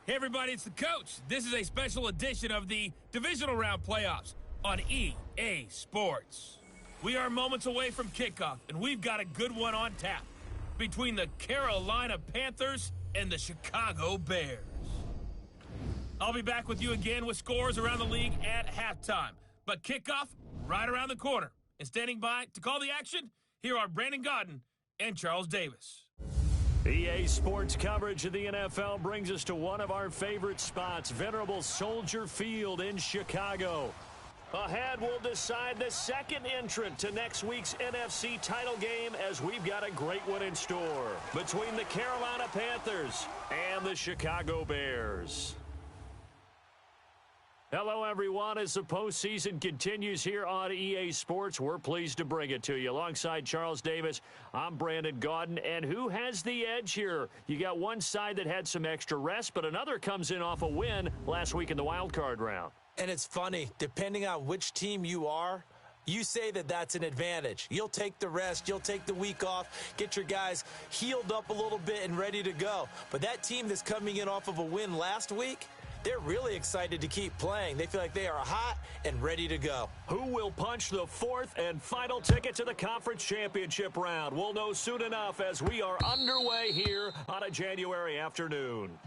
Hey everybody, it's the coach. This is a special edition of the Divisional Round Playoffs on EA Sports. We are moments away from kickoff, and we've got a good one on tap between the Carolina Panthers and the Chicago Bears. I'll be back with you again with scores around the league at halftime, but kickoff right around the corner. And standing by to call the action, here are Brandon Godden and Charles Davis. EA Sports coverage of the NFL brings us to one of our favorite spots, venerable Soldier Field in Chicago. Ahead, we'll decide the second entrant to next week's NFC title game, as we've got a great one in store between the Carolina Panthers and the Chicago Bears. Hello, everyone. As the postseason continues here on EA Sports, we're pleased to bring it to you. Alongside Charles Davis, I'm Brandon Godden. And who has the edge here? You got one side that had some extra rest, but another comes in off a win last week in the wild card round. And it's funny, depending on which team you are, you say that that's an advantage. You'll take the rest, you'll take the week off, get your guys healed up a little bit and ready to go. But that team that's coming in off of a win last week, they're really excited to keep playing. They feel like they are hot and ready to go. Who will punch the fourth and final ticket to the conference championship round? We'll know soon enough as we are underway here on a January afternoon.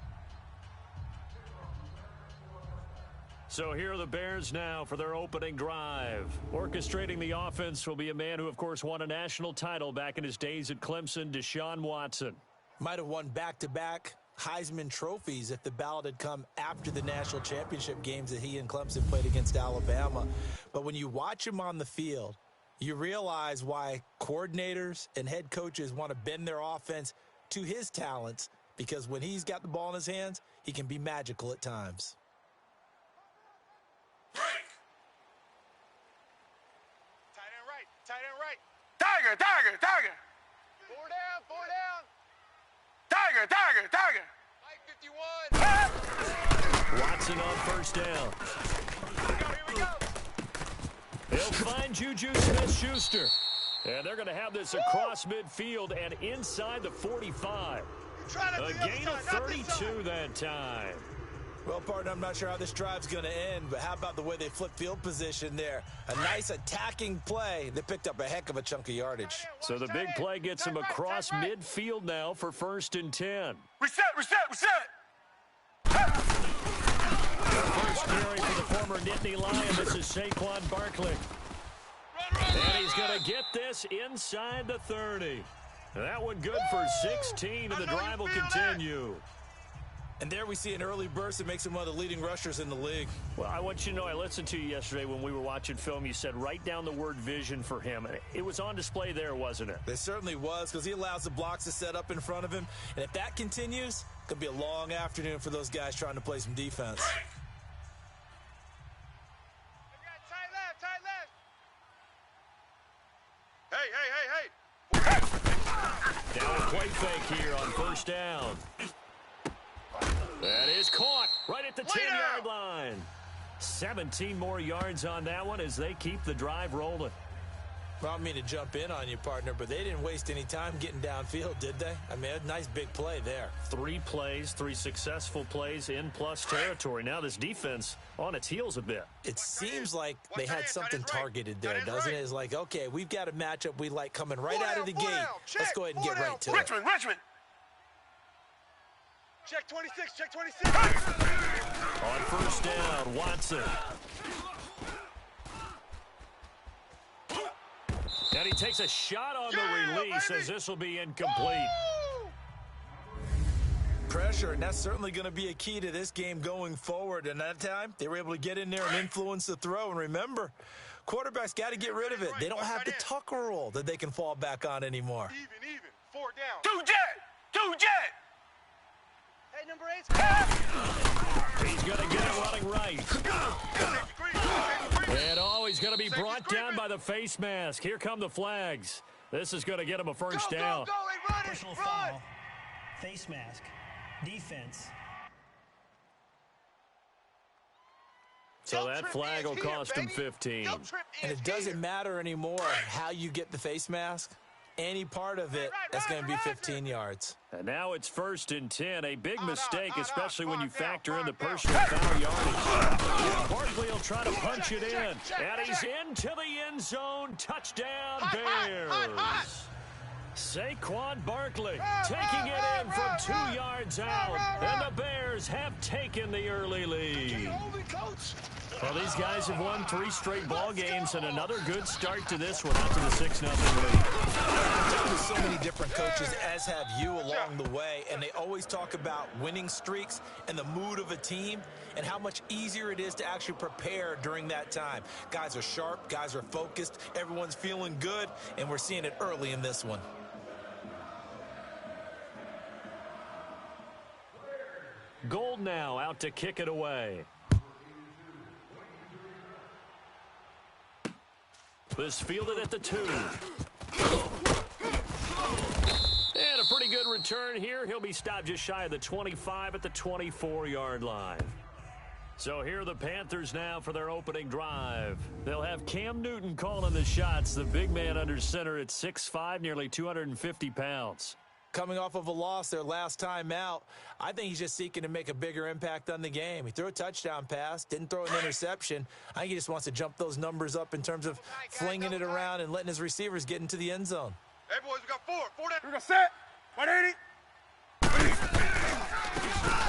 So here are the Bears now for their opening drive. Orchestrating the offense will be a man who, of course, won a national title back in his days at Clemson, Deshaun Watson. Might have won back-to-back Heisman trophies if the ballot had come after the national championship games that he and Clemson played against Alabama. But when you watch him on the field, you realize why coordinators and head coaches want to bend their offense to his talents, because when he's got the ball in his hands, he can be magical at times. Break. Tight end right. Tiger. 4 down. Tiger. Mike 51. Watson on first down. Here we go. He'll find Juju Smith-Schuster. And they're going to have this across midfield and inside the 45. A gain of 32 that time. Well, partner, I'm not sure how this drive's going to end, but how about the way they flip field position there? A nice attacking play that picked up a heck of a chunk of yardage. So the big play gets him across midfield now for 1st and 10. Reset. First carry for the former Nittany Lion. This is Saquon Barkley. And he's going to get this inside the 30. That one good for 16, and the drive will continue. And there we see an early burst that makes him one of the leading rushers in the league. Well, I want you to know, I listened to you yesterday when we were watching film. You said write down the word vision for him. It was on display there, wasn't it? It certainly was, because he allows the blocks to set up in front of him. And if that continues, it could be a long afternoon for those guys trying to play some defense. Tight left. Hey. Down a play fake here on first down. That is caught right at the 10-yard line. 17 more yards on that one as they keep the drive rolling. Well, I don't mean to jump in on you, partner, but they didn't waste any time getting downfield, did they? I mean, a nice big play there. 3 plays, 3 successful plays in plus territory. Now this defense on its heels a bit. It seems like they had something targeted there, doesn't it? It's like, okay, we've got a matchup we like coming right out of the gate. Let's go ahead and get right to it. Richmond. Check 26. On first down, Watson. And he takes a shot on the release as this will be incomplete. Pressure, and that's certainly going to be a key to this game going forward. And that time, they were able to get in there and influence the throw. And remember, quarterbacks got to get rid of it. They don't have the tucker roll that they can fall back on anymore. Even. 4 down. Two jet. Hey, number 8. He's going to get it running right. And he's going to be brought down by the face mask. Here come the flags. This is going to get him a first down. Go, Personal foul, face mask, defense. So that flag will cost him 15. And it doesn't matter anymore how you get the face mask. any part of it, that's going to be 15 yards. And now it's 1st and 10. A big mistake, especially when you factor in the personal foul yardage. Barkley will try to punch it in. And he's into the end zone. Touchdown, Bears. Saquon Barkley taking it in from 2 yards out. And the Bears have taken the early lead. Well, these guys have won 3 straight ball games and another good start to this one after the 6-0 lead. I've talked to so many different coaches, as have you, along the way, and they always talk about winning streaks and the mood of a team and how much easier it is to actually prepare during that time. Guys are sharp, guys are focused, everyone's feeling good, and we're seeing it early in this one. Gold now out to kick it away. This fielded at the 2. And a pretty good return here. He'll be stopped just shy of the 25 at the 24-yard line. So here are the Panthers now for their opening drive. They'll have Cam Newton calling the shots, the big man under center at 6'5", nearly 250 pounds. Coming off of a loss their last time out, I think he's just seeking to make a bigger impact on the game. He threw a touchdown pass, didn't throw an interception. I think he just wants to jump those numbers up in terms of flinging it around and letting his receivers get into the end zone. Hey, boys, we got 4. 4 down. We're going to set. 180.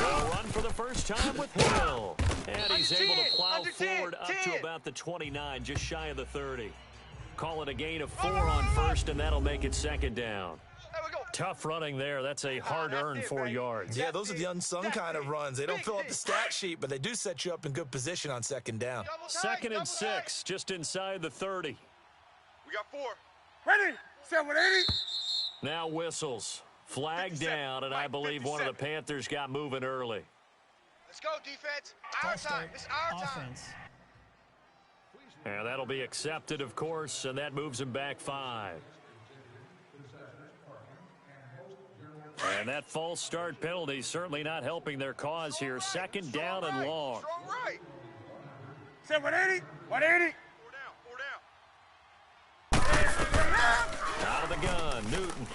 They'll run for the first time with Hill. And he's able to plow forward up to about the 29, just shy of the 30. Call it a gain of 4 on first, and that'll make it 2nd down. Tough running there. That's a hard-earned 4 yards. Yeah, those are the unsung kind of runs. They don't fill up the stat sheet, but they do set you up in good position on 2nd down. 2nd and 6, just inside the 30. We got 4. Ready. 780. Now whistles. Flag down, and I believe one of the Panthers got moving early. Let's go, defense. Our time. It's our time. And that'll be accepted, of course, and that moves him back 5. And that false start penalty certainly not helping their cause here. 2nd down and long. 180. 180. 4 down. Out of the gun, Newton.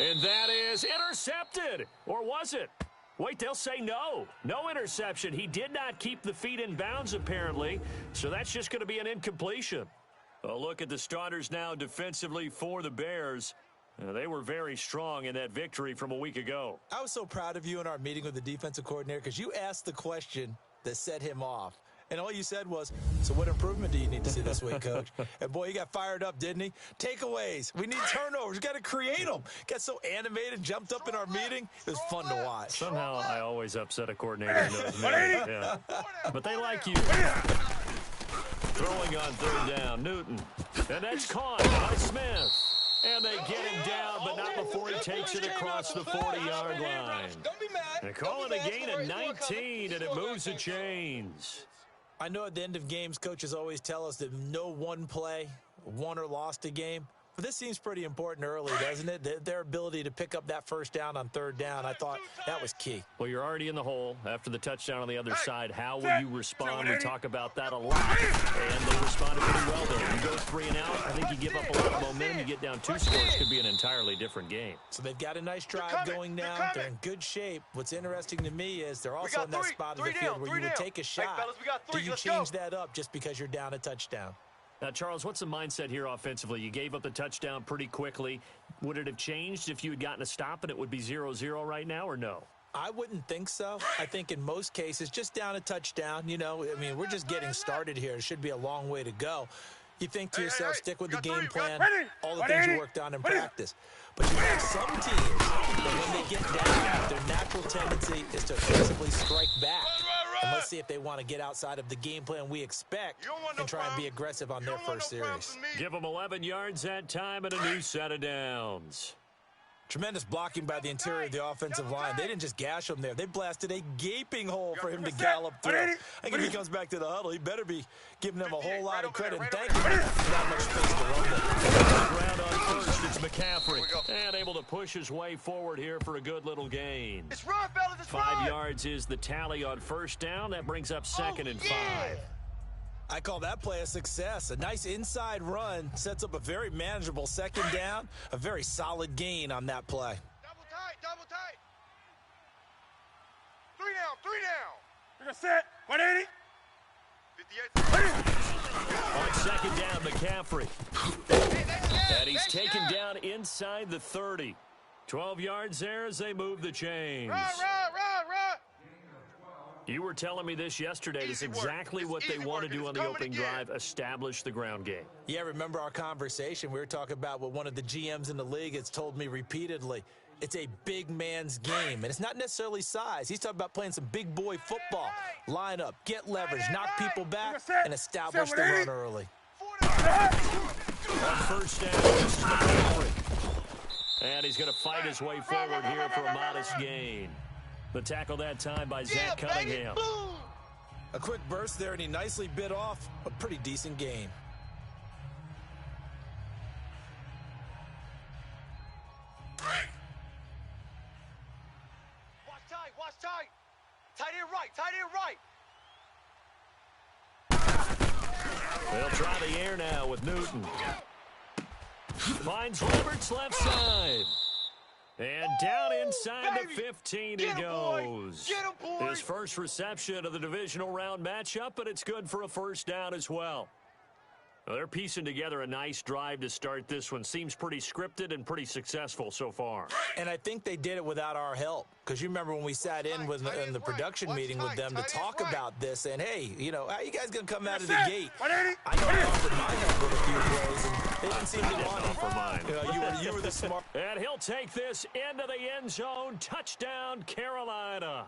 And that is intercepted. Or was it? Wait, they'll say no. No interception. He did not keep the feet in bounds, apparently. So that's just going to be an incompletion. A look at the starters now defensively for the Bears. They were very strong in that victory from a week ago. I was so proud of you in our meeting with the defensive coordinator because you asked the question that set him off. And all you said was, so what improvement do you need to see this week, Coach? And, boy, he got fired up, didn't he? Takeaways. We need turnovers. We got to create them. Got so animated, jumped up in our meeting. It was fun to watch. Somehow I always upset a coordinator. Yeah. But they like you. Throwing on 3rd down, Newton. And that's caught by Smith. And they get him down, but not before he takes it across the 40-yard line. They call it a gain of 19, and it moves the chains. I know at the end of games, coaches always tell us that no one play won or lost a game. But this seems pretty important early, doesn't it? Their ability to pick up that 1st down on 3rd down, I thought that was key. Well, you're already in the hole after the touchdown on the other side. How will you respond? We talk about that a lot. And they responded pretty well there. You go 3 and out, I think you give up a lot of momentum. You get down 2 scores, could be an entirely different game. So they've got a nice drive going now. They're in good shape. What's interesting to me is they're also in that spot of the field where you would take a shot. Do you change that up just because you're down a touchdown? Now, Charles, what's the mindset here offensively? You gave up the touchdown pretty quickly. Would it have changed if you had gotten a stop and it would be 0-0 right now, or no? I wouldn't think so. I think in most cases, just down a touchdown, you know, I mean, we're just getting started here. It should be a long way to go. You think to yourself, stick with the game plan, all the things you worked on in practice. But you have some teams that when they get down, their natural tendency is to aggressively strike back. And let's see if they want to get outside of the game plan we expect and try and be aggressive on their first series. Give them 11 yards that time and a new set of downs. Tremendous blocking by the interior of the offensive line. They didn't just gash him there. They blasted a gaping hole for him to gallop through. I think if he comes back to the huddle, he better be giving them a whole lot of credit. And thank you for that much space to run there. Ground on first, it's McCaffrey. And able to push his way forward here for a good little gain. It's run, fellas, it's 5 yards is the tally on 1st down. That brings up 2nd and 5. I call that play a success. A nice inside run sets up a very manageable second down, a very solid gain on that play. Double tight, double tight. 3 down, 3 down. You're gonna set. 180. 58. On second down, McCaffrey. And he's taken down inside the 30. 12 yards there as they move the chains. Run. You were telling me this yesterday. That's exactly what they want to do on the opening drive, establish the ground game. Yeah, remember our conversation? We were talking about what one of the GMs in the league has told me repeatedly. It's a big man's game, and it's not necessarily size. He's talking about playing some big boy football. Line up, get leverage, knock people back, and establish the run early. On first down, this is McCaffrey. And he's going to fight his way forward here for a modest gain. The tackle that time by Zach Cunningham. A quick burst there, and he nicely bit off a pretty decent gain. Watch tight. Tight end right. They'll try the air now with Newton. Finds Roberts left side. And down inside the 15 he goes. Get him, boy. His first reception of the divisional round matchup, but it's good for a first down as well. Well, they're piecing together a nice drive to start this one. Seems pretty scripted and pretty successful so far. And I think they did it without our help. Because you remember when we sat in in the production meeting with them to talk about this, and hey, you know, how you guys going to come out of the gate? I know I offered my help with a few plays, and they didn't seem to want it. For mine. You were the smart. And he'll take this into the end zone. Touchdown, Carolina.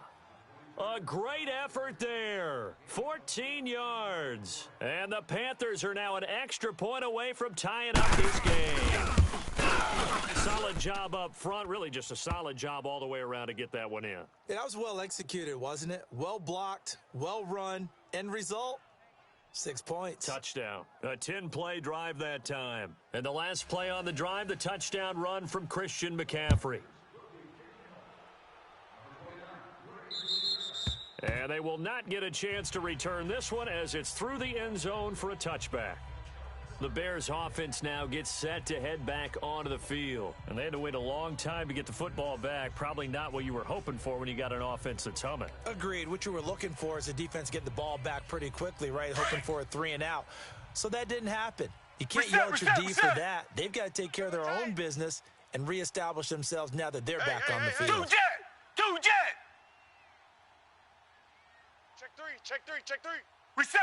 A great effort there. 14 yards. And the Panthers are now an extra point away from tying up this game. Solid job up front. Really just a solid job all the way around to get that one in. That was well executed, wasn't it? Well blocked, well run. End result, 6 points. Touchdown. A 10-play drive that time. And the last play on the drive, the touchdown run from Christian McCaffrey. And they will not get a chance to return this one as it's through the end zone for a touchback. The Bears offense now gets set to head back onto the field. And they had to wait a long time to get the football back. Probably not what you were hoping for when you got an offense that's humming. Agreed. What you were looking for is the defense get the ball back pretty quickly, right? Hoping for a 3 and out. So that didn't happen. You can't yell at your D for that. They've got to take care of their own business and reestablish themselves now that they're back on the field. Two jet. Check three. Reset.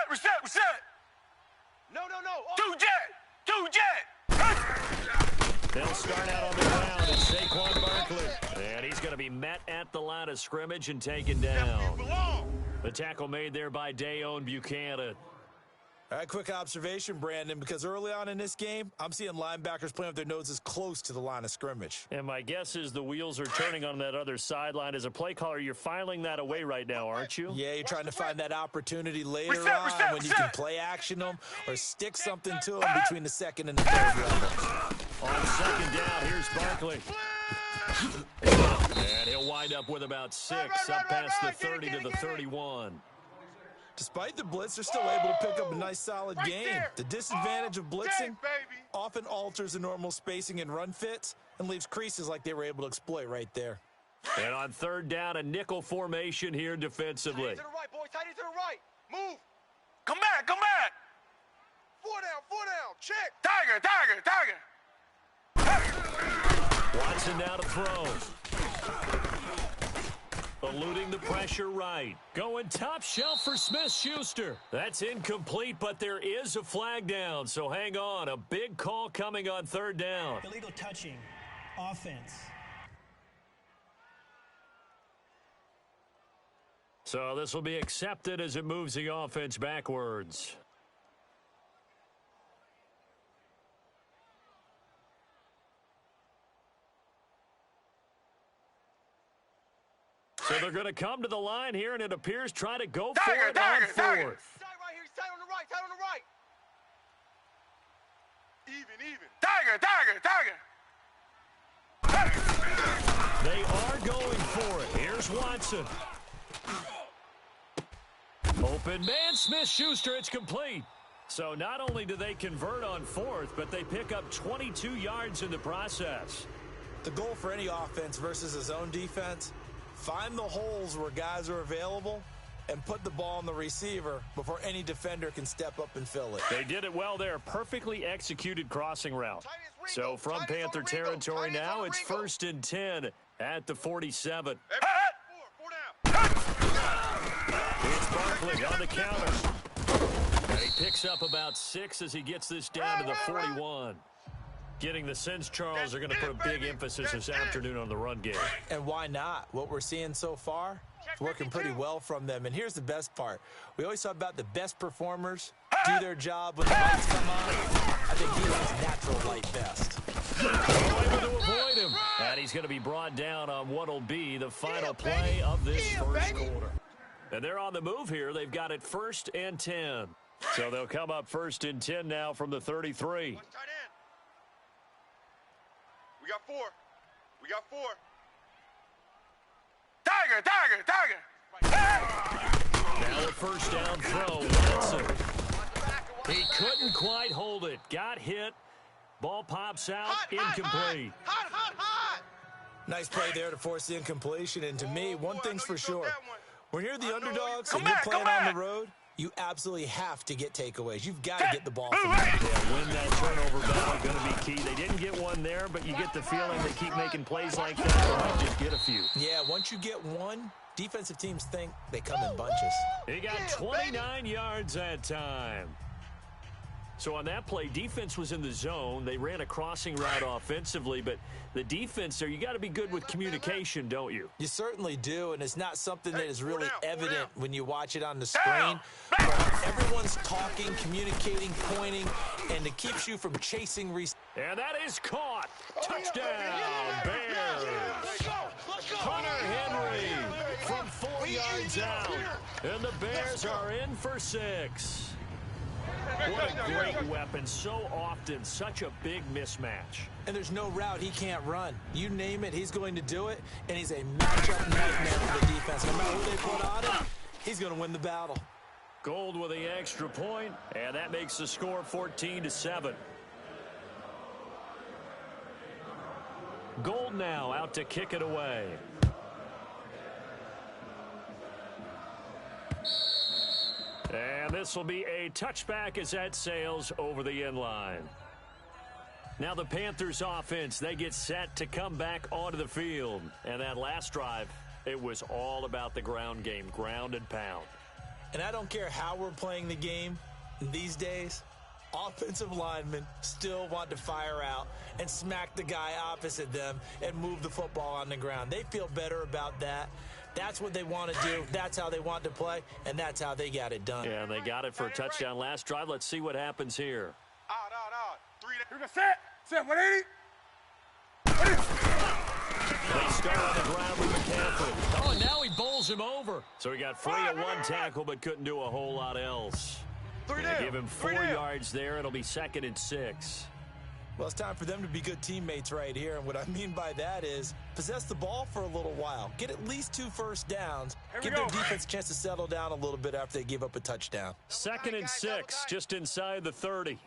No. Two jet. They'll start out on the ground. It's Saquon Barkley. And he's going to be met at the line of scrimmage and taken down. The tackle made there by Dayon Buchanan. All right, quick observation, Brandon, because early on in this game, I'm seeing linebackers playing with their noses close to the line of scrimmage. And my guess is the wheels are turning on that other sideline. As a play caller, you're filing that away right now, aren't you? Yeah, you're trying to find that opportunity later on when you can play action them or stick something to them between the second and the third level. On second down, here's Barkley. And he'll wind up with about 6 up past the 30 to the 31. Despite the blitz, they're still able to pick up a nice, solid game. The disadvantage of blitzing often alters the normal spacing and run fits and leaves creases like they were able to exploit right there. And on third down, a nickel formation here defensively. Tight end to the right, boys. Tight end to the right. Move. Come back. 4 down. Check. Tiger. Watson now to throw. Eluding the pressure right. Going top shelf for Smith-Schuster. That's incomplete, but there is a flag down, so hang on. A big call coming on third down. Illegal touching. Offense. So this will be accepted as it moves the offense backwards. So they're going to come to the line here, and it appears try to go for it on fourth. Tight right here. Tight on the right. Even. Tiger. They are going for it. Here's Watson. Open man, Smith-Schuster, it's complete. So not only do they convert on fourth, but they pick up 22 yards in the process. The goal for any offense versus a zone defense, find the holes where guys are available and put the ball on the receiver before any defender can step up and fill it. They did it well there. Perfectly executed crossing route. So from Panther territory now, it's 1st and 10 at the 47. It's Barkley on the counter. And he picks up about 6 as he gets this down to the 41. Getting the sense Charles are going to put a big emphasis this afternoon on the run game. And why not? What we're seeing so far, it's working pretty well from them. And here's the best part. We always talk about the best performers do their job when the lights come on. I think he likes natural light best. Able to avoid him. And he's going to be brought down on what'll be the final play of this first quarter. And they're on the move here. They've got it 1st and 10. So they'll come up 1st and 10 now from the 33. We got 4. We got 4. Tiger! Now a first down throw. Watson. He couldn't quite hold it. Got hit. Ball pops out. Incomplete. Hot! Nice play there to force the incompletion. And to me, one thing's for sure. When you're the underdogs and you're playing on the road, you absolutely have to get takeaways. You've got to get the ball from back there. Win that turnover battle going to be key. They didn't get one there, but you get the feeling they keep making plays like that. They might just get a few. Yeah, once you get one, defensive teams think they come in bunches. He got 29 yards that time. So on that play, defense was in the zone. They ran a crossing route offensively, but the defense there, you got to be good with communication, don't you? You certainly do, and it's not something that is really evident when you watch it on the screen. But everyone's talking, communicating, pointing, and it keeps you from chasing. And that is caught. Touchdown, Bears. Hunter Henry from 4 yards out. And the Bears are in for 6. What a great weapon. So often, such a big mismatch. And there's no route he can't run. You name it, he's going to do it, and he's a matchup nightmare for the defense. No matter who they put on him, he's going to win the battle. Gold with the extra point, and that makes the score 14-7. Gold now out to kick it away. And this will be a touchback as that sails over the end line. Now the Panthers offense, they get set to come back onto the field. And that last drive, it was all about the ground game, ground and pound. And I don't care how we're playing the game these days, offensive linemen still want to fire out and smack the guy opposite them and move the football on the ground. They feel better about that. That's what they want to do. That's how they want to play, and that's how they got it done. Yeah, and they got it for a touchdown last drive. Let's see what happens here. Out. 3. You're going to set 180. They start on the ground with McCaffrey. Oh, and now he bowls him over. So he got free at one tackle, but couldn't do a whole lot else. They give him 4 yards there. It'll be 2nd and 6. Well, it's time for them to be good teammates right here. And what I mean by that is possess the ball for a little while. Get at least 2 first downs. Give their defense a chance to settle down a little bit after they give up a touchdown. 2nd and 6, just inside the 30.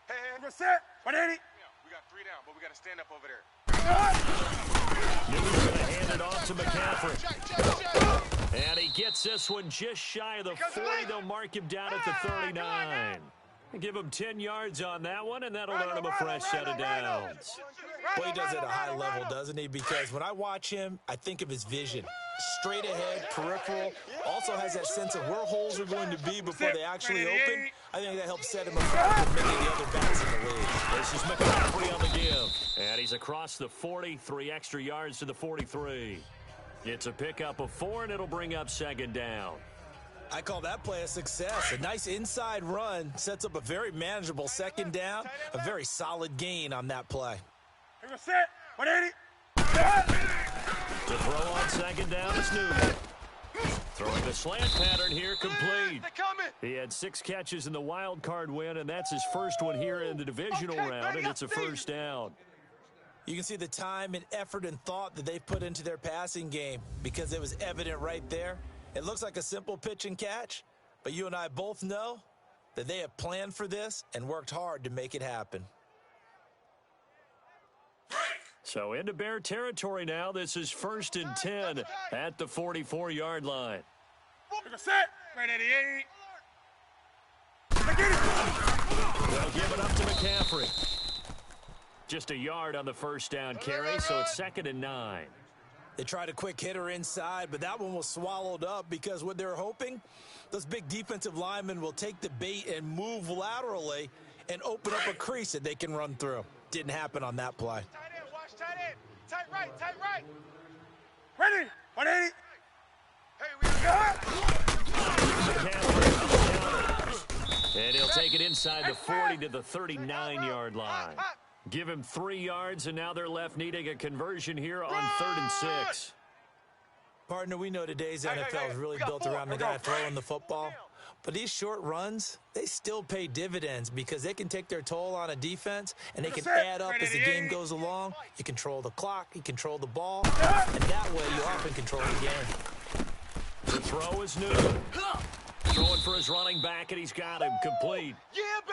Hey, we're set. 180. We got 3 down, but we got to stand up over there. Newton's going to hand it off to McCaffrey. And he gets this one just shy of the 40. They'll mark him down at the 39. Give him 10 yards on that one, and that'll earn him a fresh set of downs. Well, he does it at a high level, doesn't he? Because when I watch him, I think of his vision. Straight ahead, peripheral, also has that sense of where holes are going to be before they actually open. I think that helps set him apart from many of the other backs in the league. This is McCaffrey on the give. And he's across the 40, 3 extra yards to the 43. It's a pickup of 4, and it'll bring up 2nd down. I call that play a success. A nice inside run sets up a very manageable 2nd down, a very solid gain on that play. Here we set. 180. To throw on 2nd down is Newton. Throwing the slant pattern here, complete. He had 6 catches in the wild card win, and that's his first one here in the divisional round, and it's a first down. You can see the time and effort and thought that they put into their passing game because it was evident right there. It looks like a simple pitch and catch, But you and I both know that they have planned for this and worked hard to make it happen. So into Bear territory now. This is 1st and 10 at the 44-yard line. Set. Right at the 8. They'll give it up to McCaffrey. Just a yard on the first down carry, so it's 2nd and 9. They tried a quick hitter inside, but that one was swallowed up because what they're hoping, those big defensive linemen will take the bait and move laterally and open up a crease that they can run through. Didn't happen on that play. Tight end, watch tight end. Tight right, tight right. Ready. 180. Hey, we got And he'll take it inside the 40 to the 39-yard line. Give him 3 yards, and now they're left needing a conversion here on 3rd and 6. Partner, we know today's NFL is really built around the guy throwing the football. But these short runs, they still pay dividends because they can take their toll on a defense, and they can add up as the game goes along. You control the clock, you control the ball, and that way you often control the game. The throw is new. Throwing for his running back, and he's got him complete.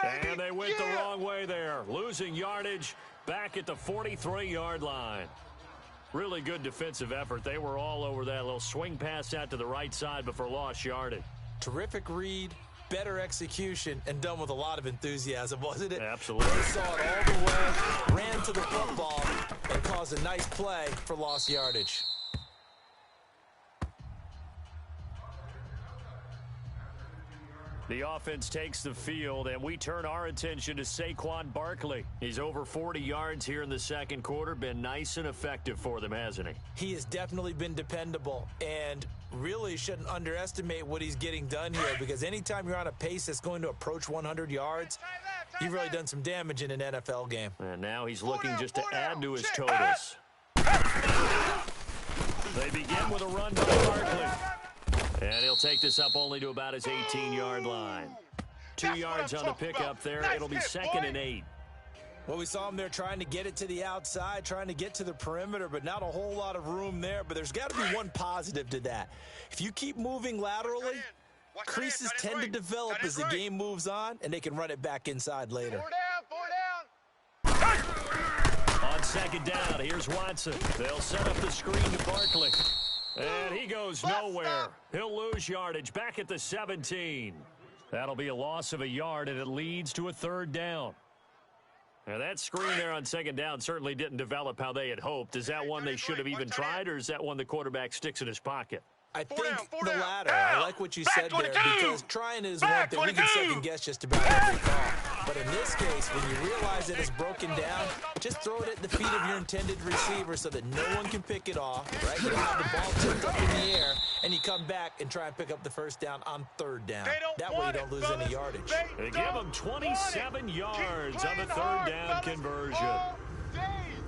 And they went the wrong way there. Losing yardage back at the 43-yard line. Really good defensive effort. They were all over that little swing pass out to the right side before lost yardage. Terrific read, better execution, and done with a lot of enthusiasm, wasn't it? Absolutely. They saw it all the way, ran to the football, and caused a nice play for lost yardage. The offense takes the field, and we turn our attention to Saquon Barkley. He's over 40 yards here in the second quarter. Been nice and effective for them, hasn't he? He has definitely been dependable, and really shouldn't underestimate what he's getting done here, because anytime you're on a pace that's going to approach 100 yards, you've really done some damage in an NFL game. And now he's looking just to add to his totals. They begin with a run by Barkley. And he'll take this up only to about his 18-yard line. 2 yards on the pickup there. It'll be 2nd and 8. Well, we saw him there trying to get it to the outside, trying to get to the perimeter, but not a whole lot of room there. But there's got to be one positive to that. If you keep moving laterally, creases tend to develop as the game moves on, and they can run it back inside later. 4 down. On 2nd down, here's Watson. They'll set up the screen to Barkley. And he goes nowhere. He'll lose yardage back at the 17. That'll be a loss of a yard, and it leads to a 3rd down. Now, that screen there on 2nd down certainly didn't develop how they had hoped. Is that one they should have even tried, or is that one the quarterback sticks in his pocket? I think the latter. I like what you said there, because trying is one thing. We can second guess just about every call. But in this case, when you realize that it's broken down, just throw it at the feet of your intended receiver so that no one can pick it off, right? You have the ball tipped up in the air, and you come back and try and pick up the 1st down on 3rd down. That way you don't lose any yardage. They give him 27 yards on the 3rd down conversion.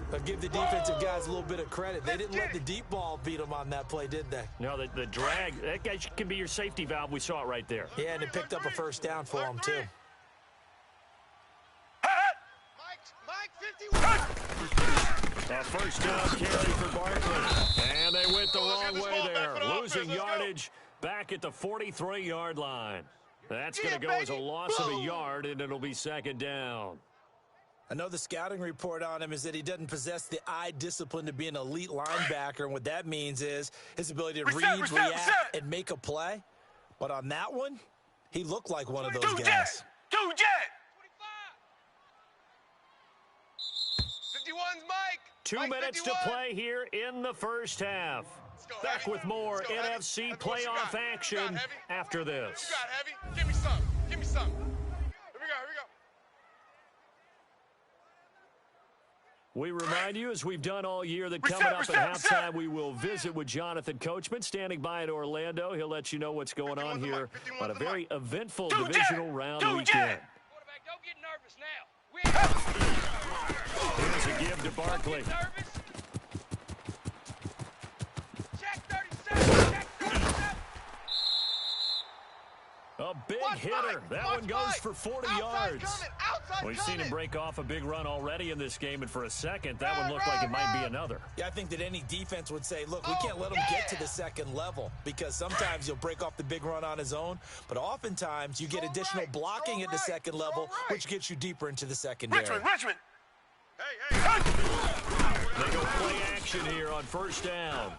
But give the defensive guys a little bit of credit. They didn't let the deep ball beat them on that play, did they? No, the drag, that guy can be your safety valve. We saw it right there. Yeah, and it picked up a 1st down for them, too. A 1st down carry for Barkley. And they went the wrong way there. Losing yardage back at the 43-yard line. That's going to go as a loss of a yard, and it'll be 2nd down. I know the scouting report on him is that he doesn't possess the eye discipline to be an elite linebacker, and what that means is his ability to read, react, and make a play. But on that one, he looked like one of those guys. 51's Mike. 2 minutes to play here in the first half. Back with more NFC playoff action after this. You got heavy. Give me some. Give me some. Here we go. We remind you, as we've done all year, that coming up at halftime, we will visit with Jonathan Coachman, standing by in Orlando. He'll let you know what's going on here on a very eventful divisional round weekend. Quarterback, don't get nervous now. Here's a give to Barkley. Check 37. Check 37. A big hitter. That one goes for 40 yards. We've seen him break off a big run already in this game, and for a second, that one looked like it might be another. Yeah, I think that any defense would say, look, we can't let him get to the second level because sometimes you'll break off the big run on his own, but oftentimes you get additional blocking at the second level, which gets you deeper into the secondary. Richmond! Hey! They go play action here on first down.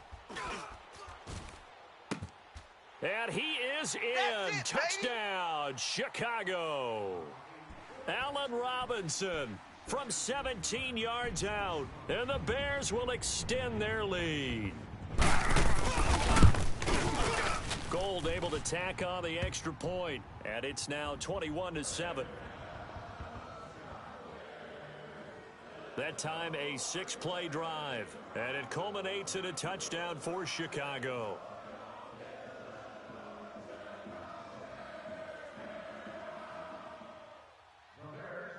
And he is in. Touchdown, Chicago. Allen Robinson from 17 yards out, and the Bears will extend their lead. Gold able to tack on the extra point, and it's now 21-7. That time a 6-play drive, and it culminates in a touchdown for Chicago.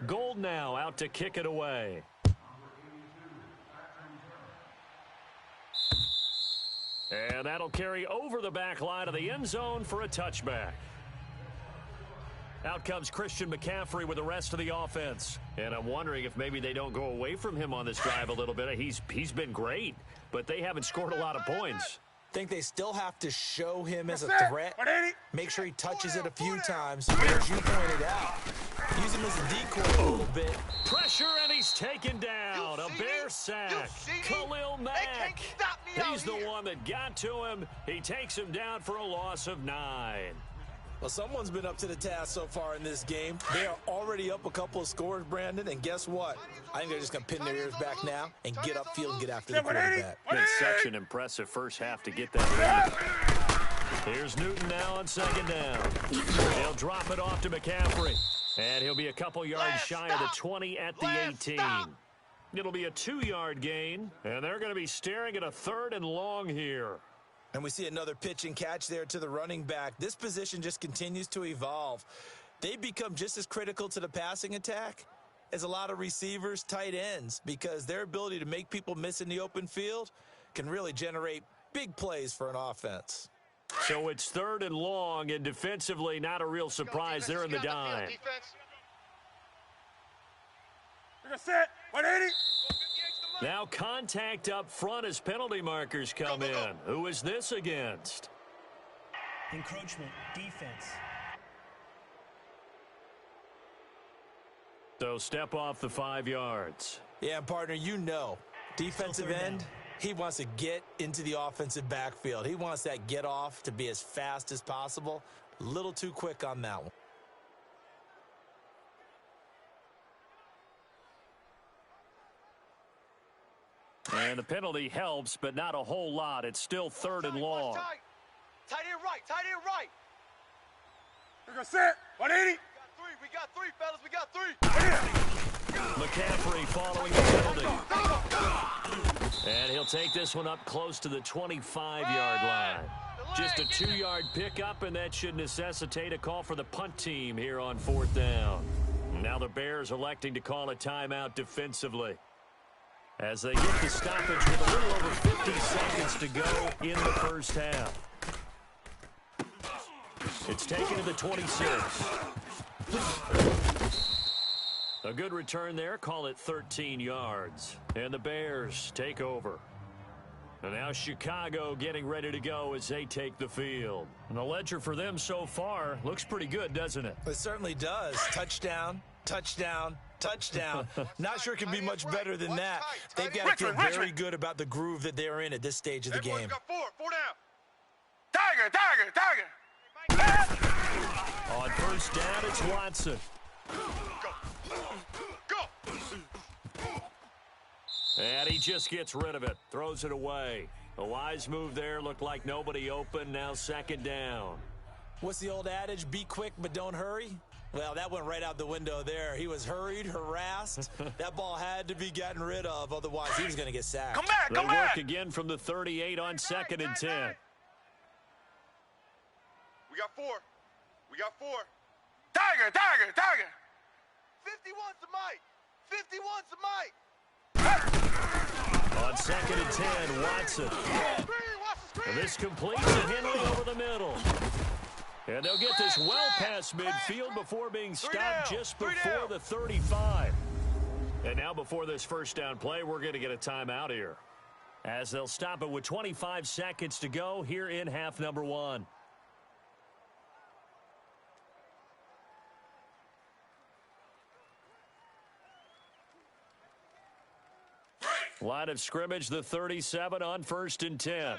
Gold now out to kick it away. And that'll carry over the back line of the end zone for a touchback. Out comes Christian McCaffrey with the rest of the offense. And I'm wondering if maybe they don't go away from him on this drive a little bit. He's been great, but they haven't scored a lot of points. I think they still have to show him as a threat. Make sure he touches it a few times, as you pointed out. Use him as a decoy a little bit. Pressure, and he's taken down. A Bear sack. Khalil Mack. He's the one that got to him. He takes him down for a loss of 9. Well, someone's been up to the task so far in this game. They are already up a couple of scores, Brandon, and guess what? I think they're just going to pin their ears back now and get upfield and get after the quarterback. Been such an impressive first half to get that lead. Here's Newton now on second down. He'll drop it off to McCaffrey. And he'll be a couple yards shy of the 20 at the 18. It'll be a 2-yard gain, and they're going to be staring at a 3rd and long here. And we see another pitch and catch there to the running back. This position just continues to evolve. They become just as critical to the passing attack as a lot of receivers, tight ends, because their ability to make people miss in the open field can really generate big plays for an offense. So it's 3rd and long, and defensively, not a real surprise. They're in the dime. You're going to set. 180. Now contact up front as penalty markers come in. Who is this against? Encroachment, defense. So step off the 5 yards. Yeah, partner, you know, defensive end, he wants to get into the offensive backfield. He wants that get off to be as fast as possible. A little too quick on that one. And the penalty helps, but not a whole lot. It's still 3rd and long. Tight end right. You're going to set. 180. We got three, fellas. We got 3. McCaffrey following the penalty. And he'll take this one up close to the 25-yard line. Just a 2-yard pickup, and that should necessitate a call for the punt team here on 4th down. Now the Bears electing to call a timeout defensively, as they get the stoppage with a little over 50 seconds to go in the first half. It's taken to the 26. A good return there, call it 13 yards. And the Bears take over. And now Chicago getting ready to go as they take the field. And the ledger for them so far looks pretty good, doesn't it? It certainly does. Touchdown, touchdown, touchdown. Not sure it can be much better than that. They've got to feel very good about the groove that they're in at this stage of the game. Got 4 down. Tiger. On first down, it's Watson. Go. And he just gets rid of it, throws it away. A wise move there, looked like nobody open, now 2nd down. What's the old adage, be quick but don't hurry? Well, that went right out the window there. He was hurried, harassed. That ball had to be gotten rid of, otherwise he was going to get sacked. Come back. They work again from the 38 on 2nd and 10. We got 4. Tiger. 51's the mic. 51's the mic. On 2nd and 10, Watson. And this completes a Henry over the middle. And they'll get this well past midfield before being stopped just before the 35. And now before this first down play, we're going to get a timeout here, as they'll stop it with 25 seconds to go here in half number 1. Line of scrimmage, the 37 on 1st and 10.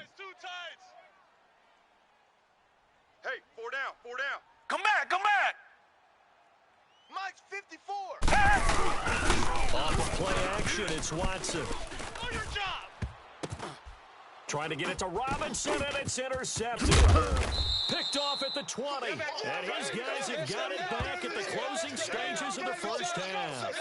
Hey, 4 down, 4 down. Come back, come back! Mike's 54. Off of play action, it's Watson. Do your job. Trying to get it to Robinson, and it's intercepted. Picked off at the 20. And his guys have got it back at the closing stages of the first half.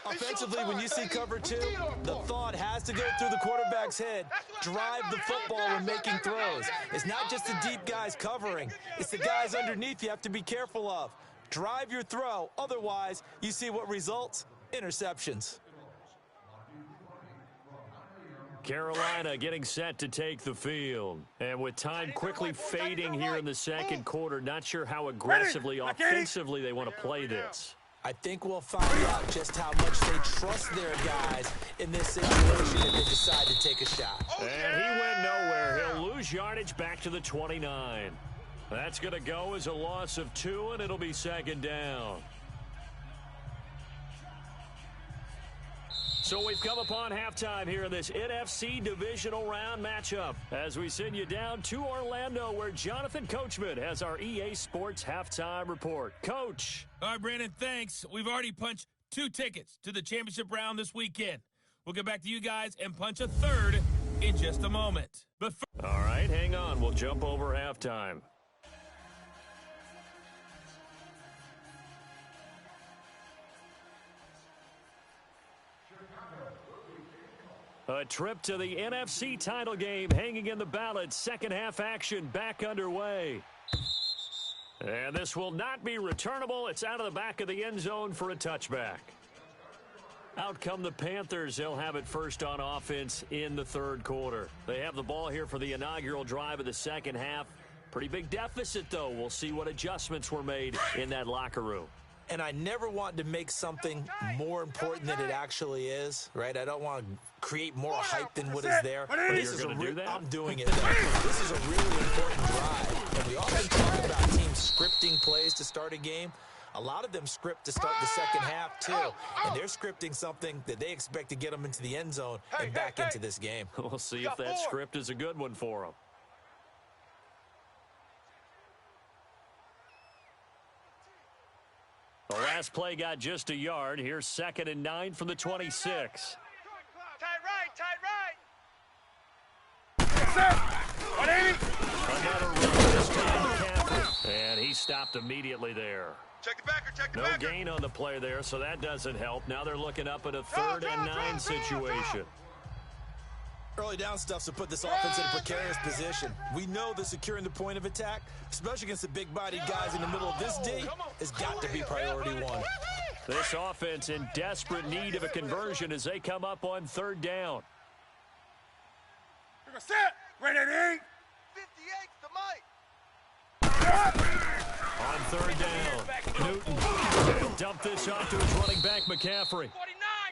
Offensively, when you see cover 2, the thought has to go through the quarterback's head. Drive the football when making throws. It's not just the deep guys covering. It's the guys underneath you have to be careful of. Drive your throw. Otherwise, you see what results? Interceptions. Carolina getting set to take the field. And with time quickly fading here in the second quarter, not sure how aggressively, offensively they want to play this. I think we'll find out just how much they trust their guys in this situation if they decide to take a shot. And he went nowhere. He'll lose yardage back to the 29. That's going to go as a loss of 2, and it'll be second down. So we've come upon halftime here in this NFC divisional round matchup as we send you down to Orlando, where Jonathan Coachman has our EA Sports halftime report. Coach. All right, Brandon, thanks. We've already punched 2 tickets to the championship round this weekend. We'll get back to you guys and punch a 3rd in just a moment. But all right, hang on. We'll jump over halftime. A trip to the NFC title game hanging in the balance. Second half action back underway. And this will not be returnable. It's out of the back of the end zone for a touchback. Out come the Panthers. They'll have it first on offense in the third quarter. They have the ball here for the inaugural drive of the second half. Pretty big deficit, though. We'll see what adjustments were made in that locker room. And I never want to make something more important than it actually is, right? I don't want to create more hype than what is there. But this is I'm doing it. This is a really important drive. And we often talk about teams scripting plays to start a game. A lot of them script to start the second half, too. And they're scripting something that they expect to get them into the end zone and back into this game. We'll see if that script is a good one for them. The last play got just a yard. Here's 2nd and 9 from the 26. Tight right. Another run this time to McCaffrey. And he stopped immediately there. Check the backer, No gain on the play there, so that doesn't help. Now they're looking up at a 3rd and 9 situation. Early down stuff to put this offense in a precarious position. We know that securing the point of attack, especially against the big-bodied guys in the middle of this D, has got to be priority 1. This offense in desperate need of a conversion as they come up on 3rd down. You're set. Ready, 58 to Mike. On 3rd down, Newton will dump this off to his running back, McCaffrey.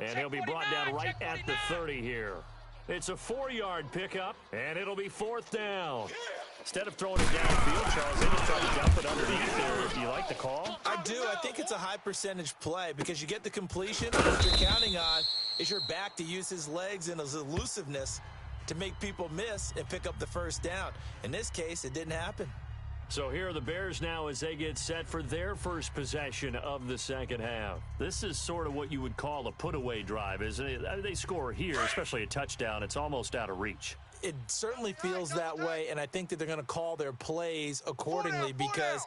And he'll be brought down right at the 30 here. It's a 4-yard pickup, and it'll be 4th down. Instead of throwing it downfield, Charles, they just try to dump it underneath there. Do you like the call? I do. I think it's a high-percentage play because you get the completion. What you're counting on is your back to use his legs and his elusiveness to make people miss and pick up the first down. In this case, it didn't happen. So here are the Bears now as they get set for their first possession of the second half. This is sort of what you would call a put-away drive, isn't it? They score here, especially a touchdown. It's almost out of reach. It certainly feels that way, and I think that they're going to call their plays accordingly because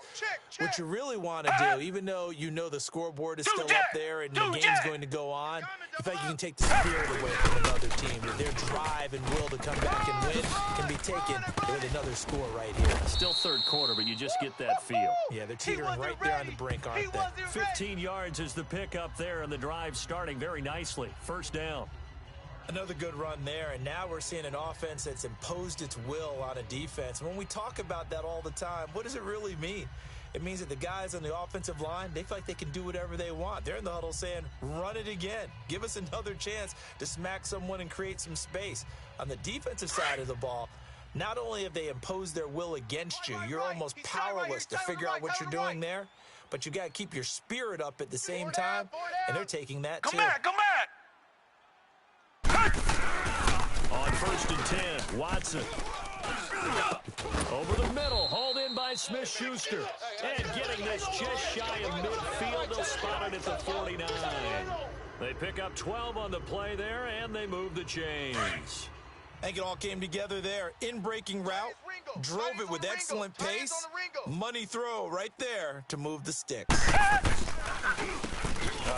what you really want to do, even though you know the scoreboard is still up there and the game's going to go on, you think you can take the spirit away from another team. That their drive and will to come back and win can be taken with another score right here. Still third quarter, but you just get that feel. Yeah, they're teetering right there on the brink, aren't they? 15 yards is the pickup there, and the drive starting very nicely. First down. Another good run there, and now we're seeing an offense that's imposed its will on a defense. When we talk about that all the time, what does it really mean? It means that the guys on the offensive line, they feel like they can do whatever they want. They're in the huddle saying, run it again. Give us another chance to smack someone and create some space. On the defensive side of the ball, not only have they imposed their will against you, you're almost powerless to figure out what you're doing there, but you got to keep your spirit up at the same time, and they're taking that too. Come back! On 1st and 10, Watson. Over the middle, hauled in by Smith-Schuster. And getting this just shy of midfield, they'll spot it at the 49. They pick up 12 on the play there, and they move the chains. I think it all came together there. In-breaking route, drove it with excellent pace. Money throw right there to move the sticks. A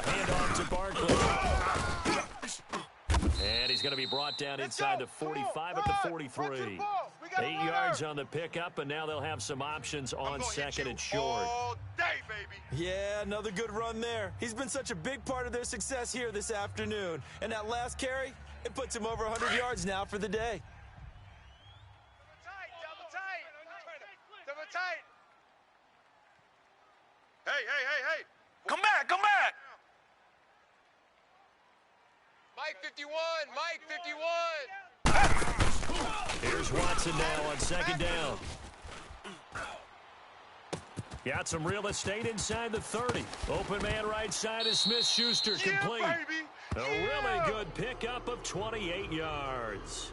handoff to Barkley. And he's going to be brought down inside the 45 at the 43. 8 yards on the pickup, and now they'll have some options on 2nd and short. All day, baby. Yeah, another good run there. He's been such a big part of their success here this afternoon. And that last carry, it puts him over 100 yards now for the day. Double tight. Hey. Come back. Mike 51. Here's Watson now on 2nd down. Got some real estate inside the 30. Open man right side is Smith-Schuster, complete. Baby. A really good pickup of 28 yards.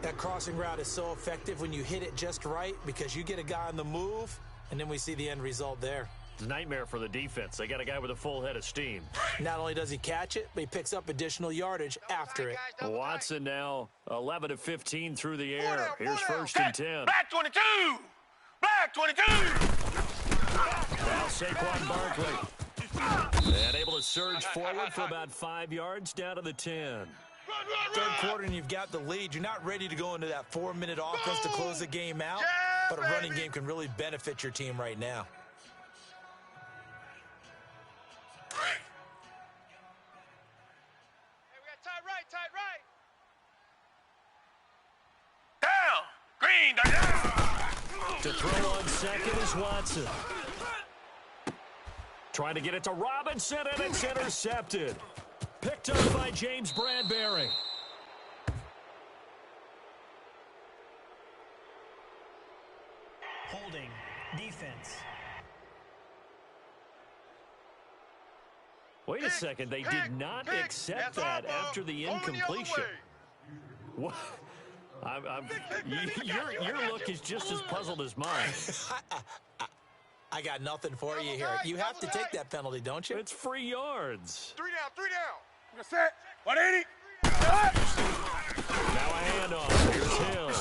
That crossing route is so effective when you hit it just right because you get a guy on the move, and then we see the end result there. Nightmare for the defense. They got a guy with a full head of steam. Not only does he catch it, but he picks up additional yardage after it. Watson now 11 of 15 through the air. Here's 1st and 10. Black 22. Now Saquon Barkley. And able to surge forward for about 5 yards down to the 10. Third quarter and you've got the lead. You're not ready to go into that 4-minute offense to close the game out, but a running game can really benefit your team right now. Tight right. Down. Green. Down. To throw on 2nd is Watson. Trying to get it to Robinson, and it's intercepted. Picked up by James Bradbury. Holding. Defense. Wait a second. They did not accept that after the incompletion. What? Your look is just as puzzled as mine. I got nothing for you here. You have to take that penalty, don't you? It's free yards. 3 down. You're set. 180. Now a handoff. Here's Hill.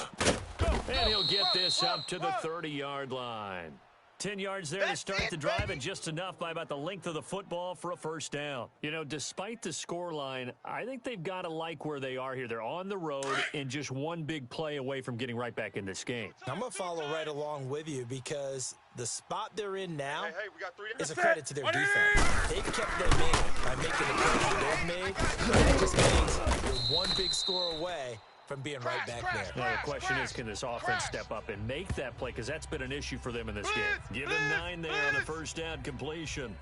And he'll get this up to the 30-yard line. 10 yards there to start the drive, and just enough by about the length of the football for a 1st down. You know, despite the scoreline, I think they've got to like where they are here. They're on the road and just one big play away from getting right back in this game. I'm going to follow right along with you because the spot they're in now Hey, we got 3 down. is a credit to their defense. They've kept them in by making the plays that they've made. That just means you're one big score away from being right back there. Now, the question is, can this offense step up and make that play? Because that's been an issue for them in this game. Give him 9 there on the 1st down completion.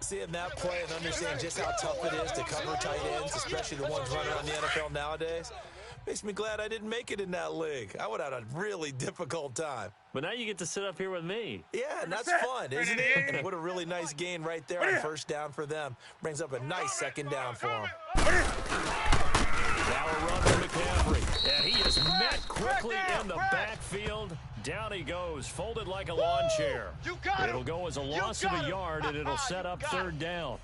Seeing that play and understand just how tough it is to cover tight ends, especially the ones running around the NFL nowadays, makes me glad I didn't make it in that league. I would have had a really difficult time. But now you get to sit up here with me. Yeah, and that's fun, isn't it? And what a really nice gain right there on 1st down for them. Brings up a nice 2nd down for them. Now a run for McCaffrey. And he is met quickly in the backfield. Down he goes, folded like a lawn chair. It'll go as a loss of a yard, and it'll set up 3rd down.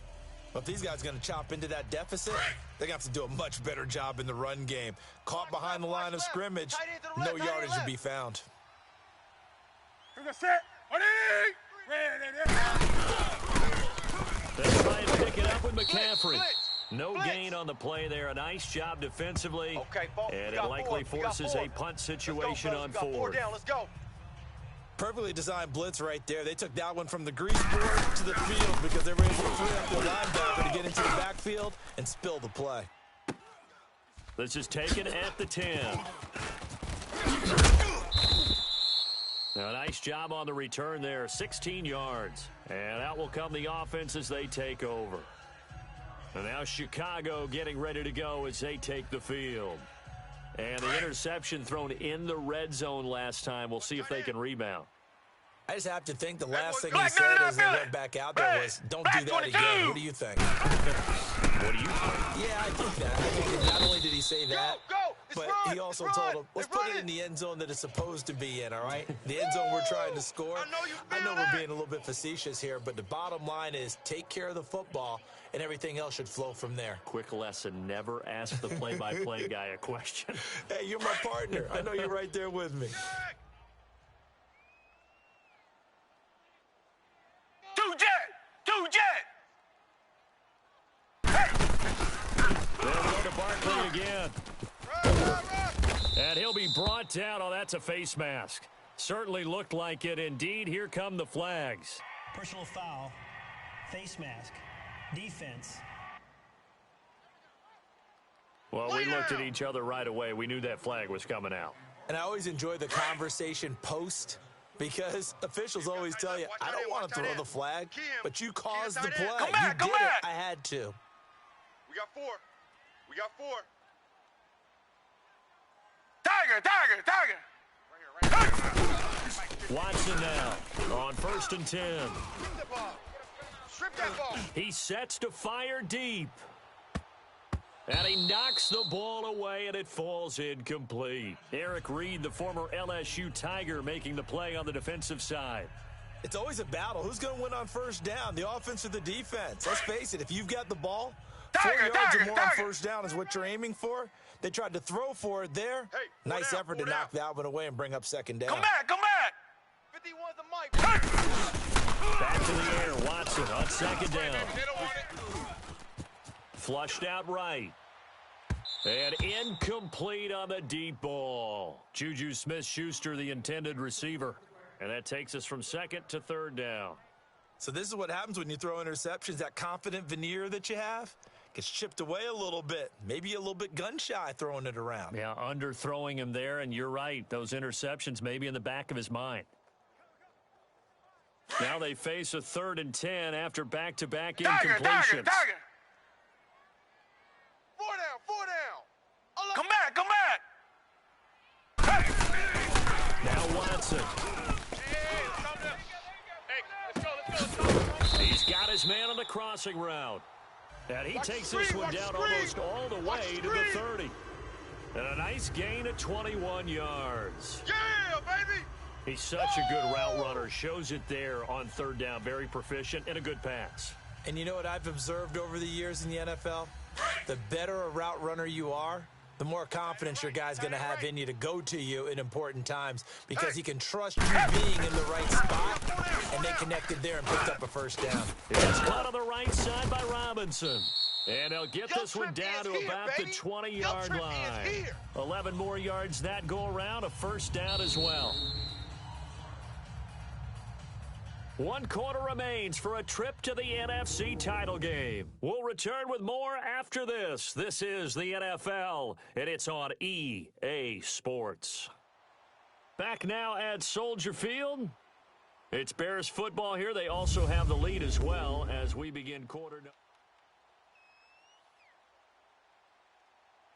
Well, if these guys are going to chop into that deficit, they're going to have to do a much better job in the run game. Caught behind the line of scrimmage, no yardage to be found. They try and pick it up with McCaffrey. No gain on the play there. A nice job defensively. And it likely forces a punt situation on 4th. Let's go. Perfectly designed blitz right there. They took that one from the grease board to the field because they were able to free up their linebacker to get into the backfield and spill the play. This is taken at the 10. Now, a nice job on the return there, 16 yards. And out will come the offense as they take over. And now Chicago getting ready to go as they take the field. And the interception thrown in the red zone last time. We'll see if they can rebound. I just have to think the last thing he said as they went back out there was, don't do that again. What do you think? What do you think? Yeah, I think that. I think that not only did he say that, but he also told him, let's put it in the end zone that it's supposed to be in, all right? The end zone we're trying to score. I know we're being a little bit facetious here, but the bottom line is take care of the football, and everything else should flow from there. Quick lesson, never ask the play-by-play guy a question. Hey, you're my partner. I know you're right there with me. Two jet! They'll go to Barkley again. And he'll be brought down. Oh, that's a face mask. Certainly looked like it. Indeed, here come the flags. Personal foul. Face mask. Defense. Well, we looked at each other right away. We knew that flag was coming out. And I always enjoy the conversation post because officials always tell you, I don't want to throw the flag, but you caused the play. You did it. I had to. We got four. Tiger! Watson now on 1st and 10. Strip that ball. He sets to fire deep. And he knocks the ball away, and it falls incomplete. Eric Reed, the former LSU Tiger, making the play on the defensive side. It's always a battle. Who's going to win on first down, the offense or the defense? Let's face it, if you've got the ball, 4 yards or more on first down is what you're aiming for. They tried to throw for it there. Hey, nice effort to knock that one away and bring up second down. Come back! 51's the mic. Back to the air, Watson on second down. Flushed out right. And incomplete on the deep ball. Juju Smith-Schuster, the intended receiver. And that takes us from second to third down. So this is what happens when you throw interceptions. That confident veneer that you have gets chipped away a little bit. Maybe a little bit gun-shy throwing it around. Yeah, underthrowing him there, and you're right. Those interceptions may be in the back of his mind. Now they face a 3rd and 10 after back-to-back incompletions. Tiger! 4 down! Come back! Now Watson. Hey, let's go. He's got his man on the crossing route. And he takes this one down almost all the way to the 30. And a nice gain of 21 yards. Yeah, baby! He's such a good route runner. Shows it there on 3rd down. Very proficient and a good pass. And you know what I've observed over the years in the NFL? The better a route runner you are, the more confidence your guy's going to have in you to go to you in important times because he can trust you being in the right spot, and they connected there and picked up a first down. It's caught on the right side by Robinson. And they'll get this one down to about the 20-yard line. 11 more yards that go around, a first down as well. 1 quarter remains for a trip to the NFC title game. We'll return with more after this. This is the NFL, and it's on EA Sports. Back now at Soldier Field. It's Bears football here. They also have the lead as well as we begin quarter.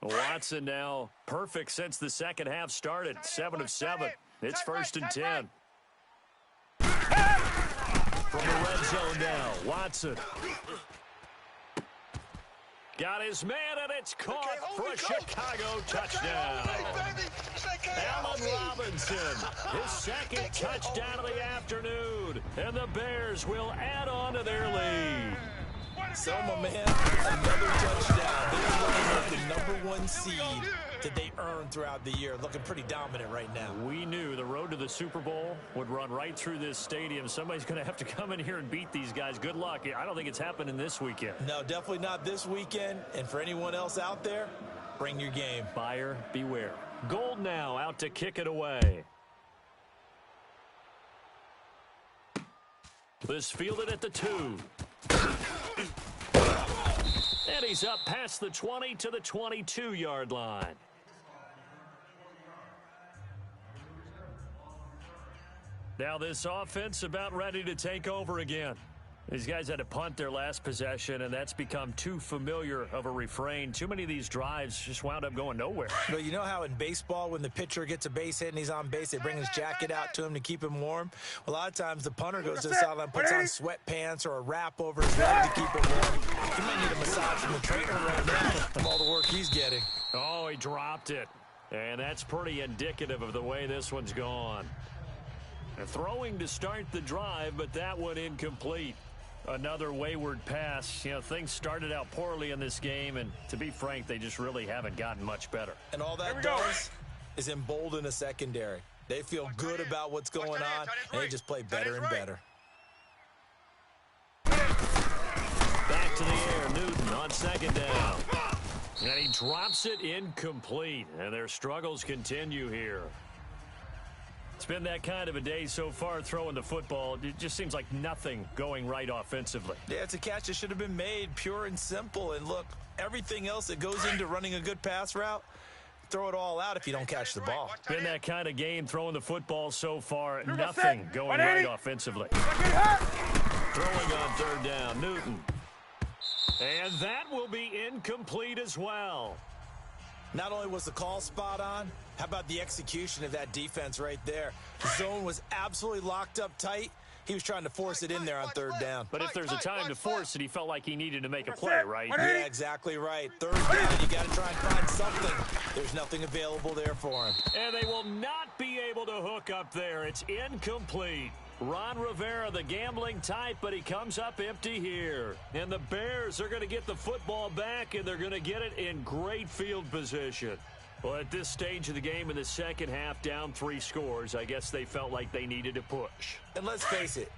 Watson now perfect since the second half started. 7 of 7. It's 1st and 10. From the red zone now, Watson. Got his man, and it's caught for a Chicago touchdown. Allen Robinson, his second touchdown of the afternoon. And the Bears will add on to their lead. So, my man, another touchdown. They're looking at the #1 seed that they earned throughout the year. Looking pretty dominant right now. We knew the road to the Super Bowl would run right through this stadium. Somebody's going to have to come in here and beat these guys. Good luck. I don't think it's happening this weekend. No, definitely not this weekend. And for anyone else out there, bring your game. Buyer beware. Gold now out to kick it away. This fielded at the 2. And he's up past the 20 to the 22-yard line. Now this offense about ready to take over again. These guys had to punt their last possession, and that's become too familiar of a refrain. Too many of these drives just wound up going nowhere. But you know how in baseball, when the pitcher gets a base hit and he's on base, they bring his jacket out to him to keep him warm? Well, a lot of times the punter goes to the sideline, puts on sweatpants or a wrap over his leg to keep him warm. He might need a massage from the trainer right now from all the work he's getting. Oh, he dropped it. And that's pretty indicative of the way this one's gone. Throwing to start the drive, but that one incomplete. Another wayward pass. You know, things started out poorly in this game, and to be frank, they just really haven't gotten much better. And all that does is embolden a secondary. They feel good about what's going on, and they just play better and better. Back to the air, Newton on second down. And he drops it incomplete, and their struggles continue here. It's been that kind of a day so far throwing the football. It just seems like nothing going right offensively. Yeah, it's a catch that should have been made, pure and simple. And look, everything else that goes into running a good pass route, throw it all out if you don't catch the ball. Been that kind of game throwing the football so far. Nothing going right offensively. Throwing on third down, Newton. And that will be incomplete as well. Not only was the call spot on, how about the execution of that defense right there? The zone was absolutely locked up tight. He was trying to force it in there on third down. But if there's a time to force it, he felt like he needed to make a play, right? Yeah, exactly right. Third down, you got to try and find something. There's nothing available there for him. And they will not be able to hook up there. It's incomplete. Ron Rivera, the gambling type, but he comes up empty here. And the Bears are going to get the football back, and they're going to get it in great field position. Well, at this stage of the game in the second half, down 3 scores, I guess they felt like they needed to push. And let's face it,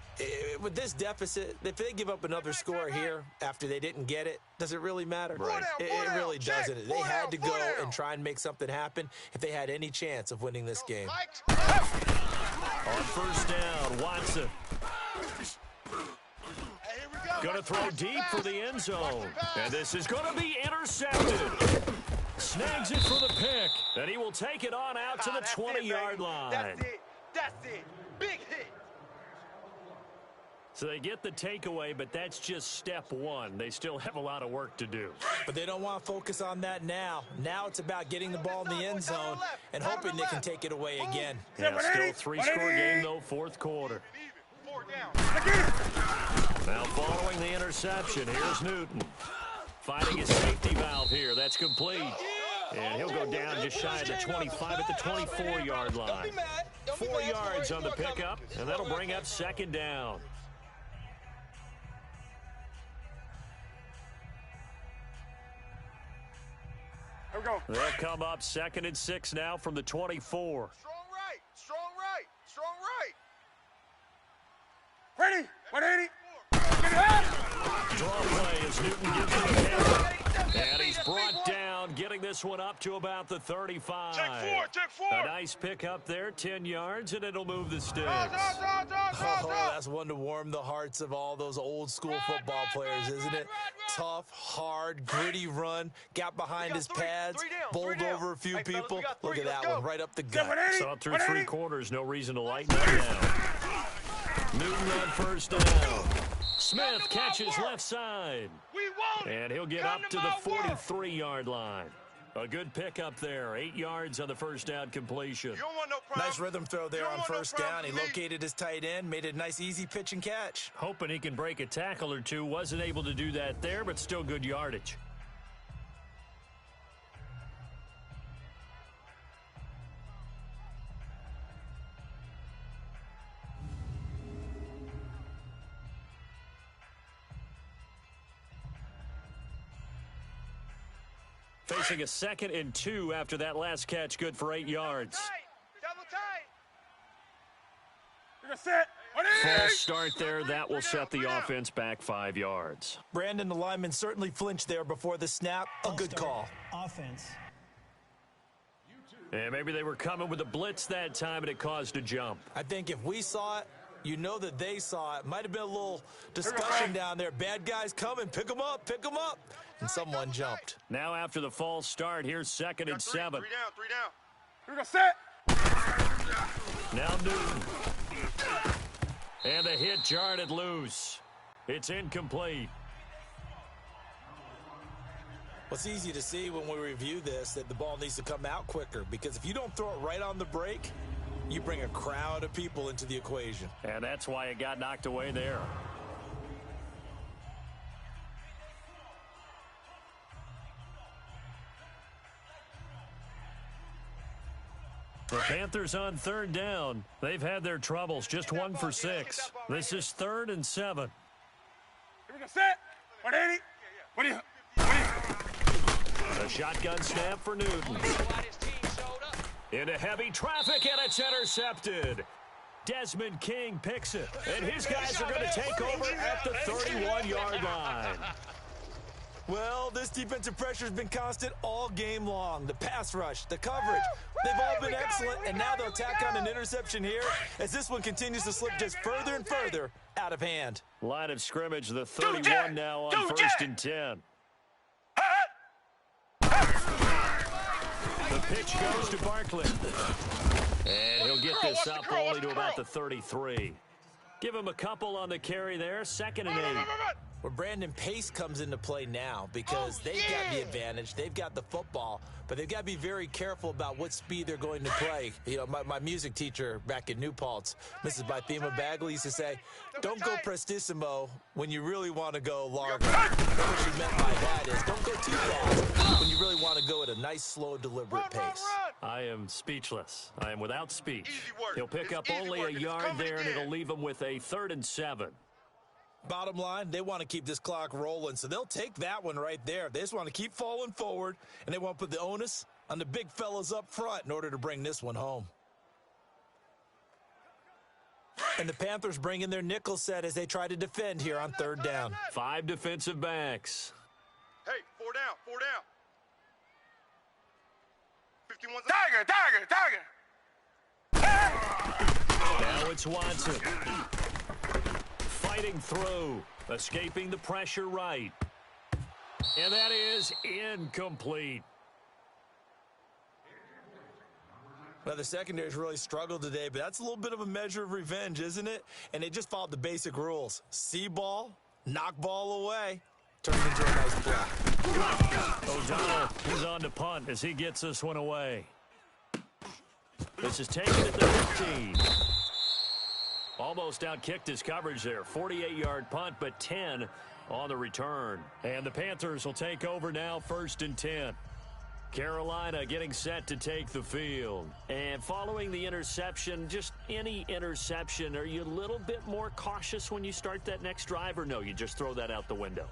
with this deficit, if they give up another score here after they didn't get it, does it really matter? Right. It really doesn't. They had to go and try and make something happen if they had any chance of winning this game. On first down, Watson. Going to throw deep for the end zone. And this is going to be intercepted. Snags it for the pick. And he will take it on out to the 20-yard line. That's it. That's it. Big hit. So they get the takeaway, but that's just step one. They still have a lot of work to do. But they don't want to focus on that now. Now it's about getting the ball in the end zone and hoping they can take it away again. Yeah, still 3-score game, though, fourth quarter. Now following the interception, here's Newton. Finding his safety valve here. That's complete. And he'll go down just shy of the 25 at the 24-yard line. 4 yards on the pickup, and that'll bring up second down. Here we go. They'll come up 2nd and 6 now from the 24. Strong right. Strong right. Strong right. Ready? 180. Get it out. Draw play as Newton gives it a hit. And he's brought down, getting this one up to about the 35. Check four. A nice pick up there, 10 yards, and it'll move the sticks. Oh, that's one to warm the hearts of all those old school football players, isn't it? Tough, hard, gritty run, got behind his pads, bowled over a few people. Look at that one, right up the gut. Saw through 3 quarters, no reason to lighten it down. Newton on first down. Smith catches left side. And he'll get up to the 43-yard line. A good pickup there. 8 yards on the first down completion. Nice rhythm throw there on first down. He located his tight end, made it a nice, easy pitch and catch. Hoping he can break a tackle or two. Wasn't able to do that there, but still good yardage. Facing a 2nd and 2 after that last catch, good for 8 yards. Double tight. You're gonna set. False start there. That will set the offense back 5 yards. Brandon, the lineman certainly flinched there before the snap. A good call. Offense. And maybe they were coming with a blitz that time, and it caused a jump. I think if we saw it, You know that they saw it. Might have been a little discussion down there. Bad guys coming. Pick them up. Pick them up. And someone jumped. Now after the false start, here's 2nd and 7. 3 down, 3 down. Here we go, set. Now Newton. And a hit jarred it loose. It's incomplete. Well, it's easy to see when we review this that the ball needs to come out quicker, because if you don't throw it right on the break, you bring a crowd of people into the equation. And that's why it got knocked away there. The Panthers on 3rd down. They've had their troubles, just 1 for 6. This is 3rd and 7. Here we go, set. 180. What do you? A shotgun snap for Newton. Into heavy traffic, and it's intercepted. Desmond King picks it, and his guys are going to take over at the 31-yard line. Well, this defensive pressure has been constant all game long. The pass rush, the coverage, they've all been excellent, and now they'll tack on an interception here as this one continues to slip just further and further out of hand. Line of scrimmage, the 31 now on 1st and 10. The pitch goes to Barkley. And he'll get this up only to about the 33. Give him a couple on the carry there, 2nd and 8. Where Brandon Pace comes into play now, because they've got the advantage, they've got the football, but they've got to be very careful about what speed they're going to play. You know, my music teacher back in New Paltz, Mrs. Bythema Bagley, used to say, don't go prestissimo when you really want to go largo. What she meant by that is don't go too fast when you really want to go at a nice, slow, deliberate pace. I am speechless. I am without speech. He'll pick up only a yard there, and it'll leave him with a 3rd and 7. Bottom line, they want to keep this clock rolling, so they'll take that one right there. They just want to keep falling forward, and they want to put the onus on the big fellas up front in order to bring this one home. And the Panthers bring in their nickel set as they try to defend here on 3rd down. 5 defensive backs. Hey, 4 down, 4 down. 51's Tiger. Now it's Watson. Fighting through, escaping the pressure right. And that is incomplete. Well, the secondary's really struggled today, but that's a little bit of a measure of revenge, isn't it? And they just followed the basic rules. See ball, knock ball away, turns into a nice play. O'Donnell is on to punt as he gets this one away. This is taken at the 15. Almost outkicked his coverage there. 48-yard punt, but 10 on the return. And the Panthers will take over now, 1st and 10. Carolina getting set to take the field. And following the interception, just any interception, are you a little bit more cautious when you start that next drive, or no, you just throw that out the window?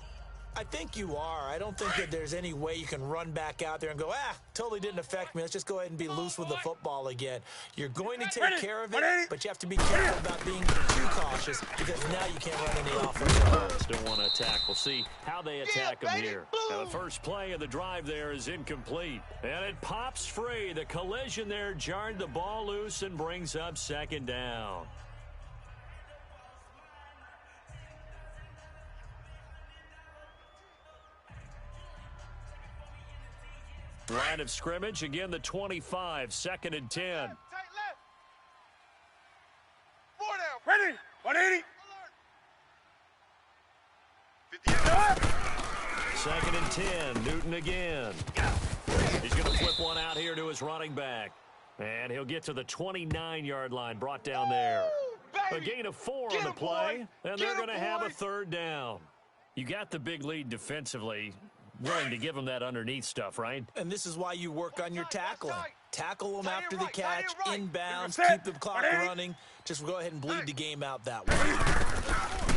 I think you are. I don't think that there's any way you can run back out there and go, totally didn't affect me. Let's just go ahead and be loose with the football again. You're going to take care of it, but you have to be careful about being too cautious because now you can't run any offense. Don't want to attack. We'll see how they attack them here. Now, the first play of the drive there is incomplete. And it pops free. The collision there jarred the ball loose and brings up 2nd down. Line of scrimmage, again the 25, 2nd and 10. Tight left. 4 down. Ready. 180. 2nd and 10, Newton again. He's going to flip one out here to his running back. And he'll get to the 29-yard line, brought down there. A gain of 4 on the play, and they're going to have a 3rd down. You got the big lead defensively. Willing to give them that underneath stuff, right? And this is why you work on your tackling. Tackle them after the catch, inbounds, keep the clock running. Just go ahead and bleed the game out that way.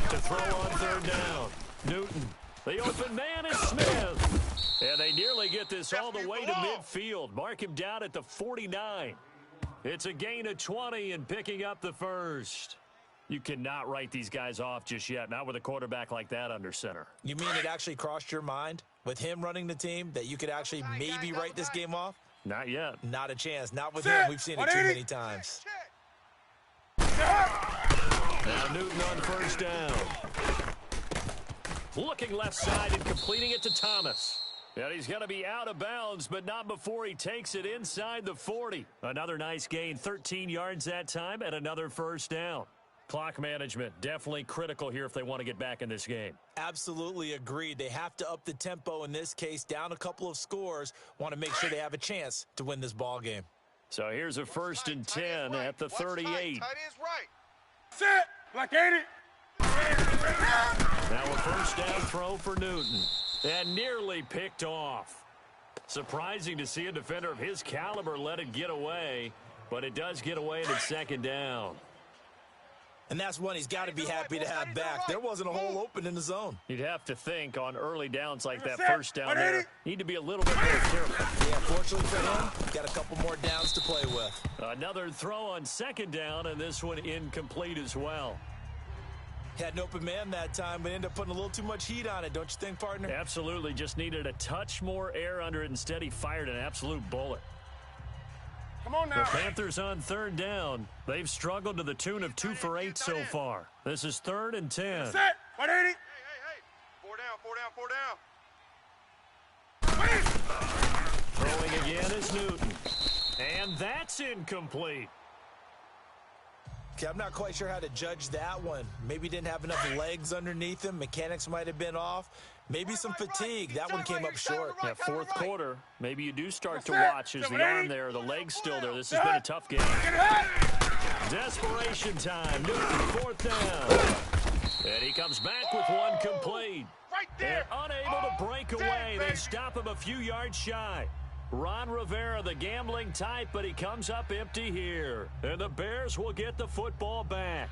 To throw on 3rd down, Newton. The open man is Smith. And they nearly get this all the way to midfield. Mark him down at the 49. It's a gain of 20 and picking up the 1st. You cannot write these guys off just yet, not with a quarterback like that under center. You mean it actually crossed your mind with him running the team that you could actually maybe write this game off? Not yet. Not a chance. Not with him. We've seen it too many times. Now Newton on first down. Looking left side and completing it to Thomas. And he's going to be out of bounds, but not before he takes it inside the 40. Another nice gain, 13 yards that time, and another first down. Clock management, definitely critical here if they want to get back in this game. Absolutely agreed. They have to up the tempo in this case, down a couple of scores, want to make sure they have a chance to win this ball game. So here's a 1st and 10 at the 38. Tight end's right. Set. Like 80. Now a first down throw for Newton. And nearly picked off. Surprising to see a defender of his caliber let it get away, but it does get away and it's 2nd down. And that's one he's got to be happy to have back. There wasn't a hole open in the zone. You'd have to think on early downs like that first down there, need to be a little bit more careful. Yeah, fortunately for him, got a couple more downs to play with. Another throw on 2nd down, and this one incomplete as well. Had an open man that time, but ended up putting a little too much heat on it, don't you think, partner? Absolutely. Just needed a touch more air under it. Instead, he fired an absolute bullet. Come on now. The Panthers on 3rd down. They've struggled to the tune of 2 for 8 so far. This is 3rd and 10. Set. 180. Hey. 4 down. Throwing again is Newton. And that's incomplete. Okay, I'm not quite sure how to judge that one. Maybe didn't have enough legs underneath him. Mechanics might have been off. Maybe some fatigue. That one came up short. Yeah, 4th quarter. Maybe you do start to watch. Is the arm there, the leg's still there. This has been a tough game. Desperation time. Newton, 4th down. And he comes back with one complete. And unable to break away. They stop him a few yards shy. Ron Rivera, the gambling type, but he comes up empty here. And the Bears will get the football back.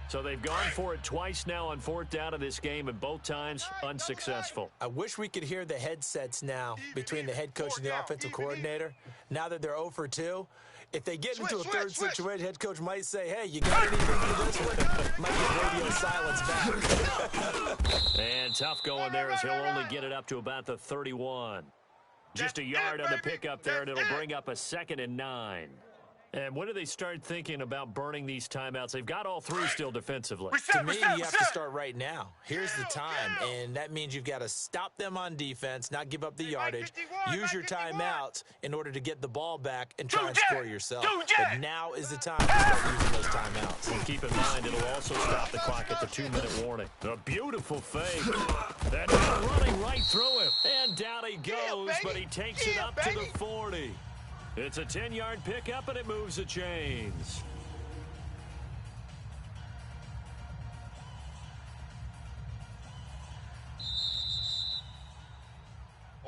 So they've gone for it twice now on 4th down in this game, and both times unsuccessful. I wish we could hear the headsets now between the head coach and the offensive coordinator. Now that they're 0 for 2, if they get into a third situation, head coach might say, hey, you got anything for this one? Might get radio silence back. And tough going there as he'll only get it up to about the 31. Just a yard on the pickup there, and it'll bring up a 2nd and 9. And when do they start thinking about burning these timeouts? They've got all 3 still defensively. To me, you have to start right now. Here's the time, and that means you've got to stop them on defense, not give up the yardage, use your timeouts in order to get the ball back and try and score yourself. But now is the time to start using those timeouts. And keep in mind, it'll also stop the clock at the 2-minute warning. A beautiful fake. That ball running right through him. And down he goes, but he takes it up to the 40. It's a 10-yard pickup, and it moves the chains.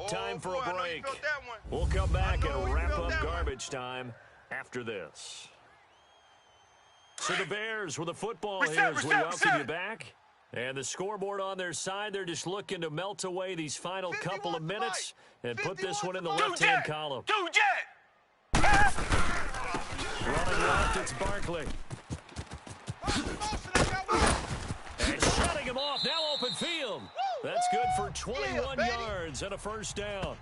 Time for a break. We'll come back and wrap up garbage time after this. So the Bears with the football here as we welcome you back. And the scoreboard on their side, they're just looking to melt away these final couple of minutes and put this one in the left-hand column. Running left, it's Barkley. And shutting him off, now open field. That's good for 21 yards and a first down.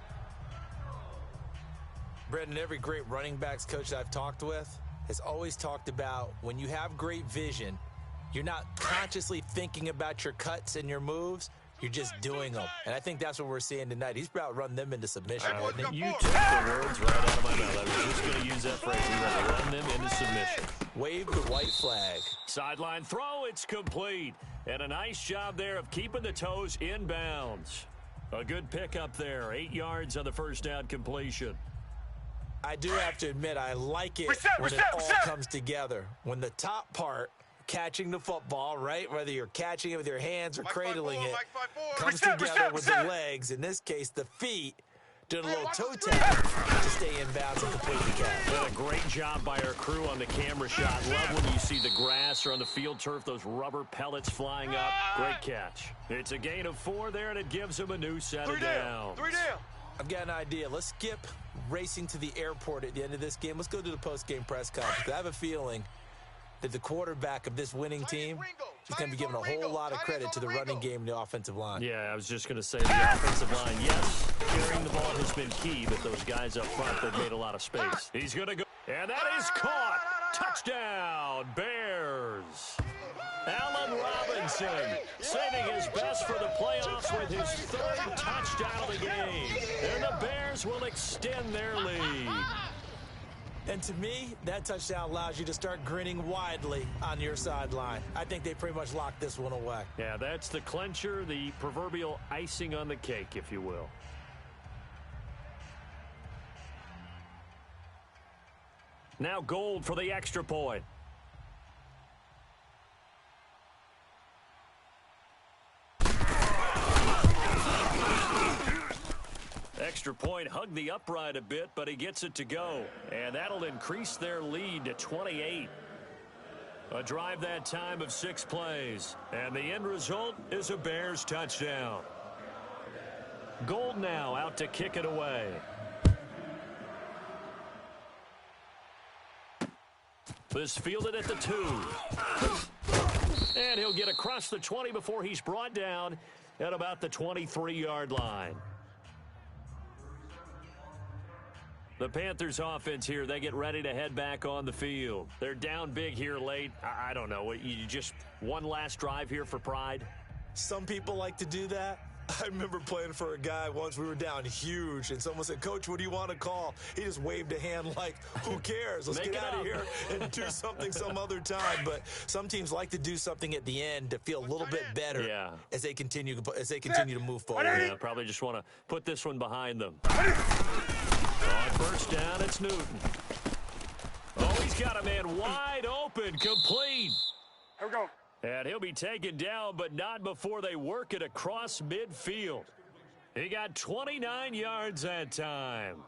Brendan, every great running backs coach that I've talked with has always talked about when you have great vision, you're not consciously thinking about your cuts and your moves. You're just doing them. And I think that's what we're seeing tonight. He's about run them into submission. You took the words right out of my mouth. I was just going to use that phrase. He's going to run them into submission. Wave the white flag. Sideline throw, it's complete. And a nice job there of keeping the toes in bounds. A good pickup there. 8 yards on the first down completion. I do have to admit, I like it when it all comes together. When the top part, catching the football, right? Whether you're catching it with your hands or cradling it, comes together with the legs, in this case, the feet, doing a little toe tap to stay in bounds and complete the catch. Did a great job by our crew on the camera shot. Love when you see the grass or on the field turf, those rubber pellets flying up. Great catch. It's a gain of 4 there, and it gives them a new set of downs. 3 down. I've got an idea. Let's skip racing to the airport at the end of this game. Let's go to the post-game press conference. I have a feeling that the quarterback of this winning team is going to be given a whole lot of credit to the running game and the offensive line. Yeah, I was just going to say the offensive line, yes, carrying the ball has been key, but those guys up front, they've made a lot of space. He's going to go, and that is caught. Touchdown, Bears. Watson, saving his best for the playoffs with his third touchdown of the game. And the Bears will extend their lead. And to me, that touchdown allows you to start grinning widely on your sideline. I think they pretty much locked this one away. Yeah, that's the clincher, the proverbial icing on the cake, if you will. Now Gold for the extra point. Extra point hugged the upright a bit, but he gets it to go. And that'll increase their lead to 28. A drive that time of 6 plays. And the end result is a Bears touchdown. Gold now out to kick it away. This fielded at the 2. And he'll get across the 20 before he's brought down at about the 23-yard line. The Panthers offense here, they get ready to head back on the field. They're down big here late. I don't know. You just one last drive here for pride? Some people like to do that. I remember playing for a guy once. We were down huge, and someone said, "Coach, what do you want to call?" He just waved a hand like, who cares? Let's get out of here and do something some other time. But some teams like to do something at the end to feel a little bit better as they continue to move forward. Yeah, probably just want to put this one behind them. On first down, it's Newton. Oh, he's got a man wide open, complete. Here we go. And he'll be taken down, but not before they work it across midfield. He got 29 yards that time.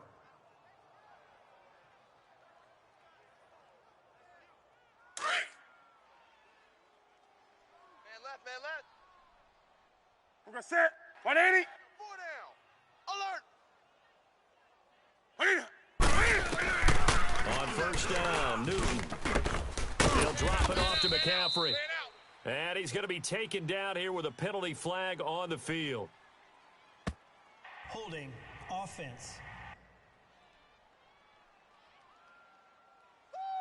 Man left, man left. We're going to set. 180. 4 down. Alert. On first down, Newton. He'll drop it off to McCaffrey. And he's going to be taken down here with a penalty flag on the field. Holding offense.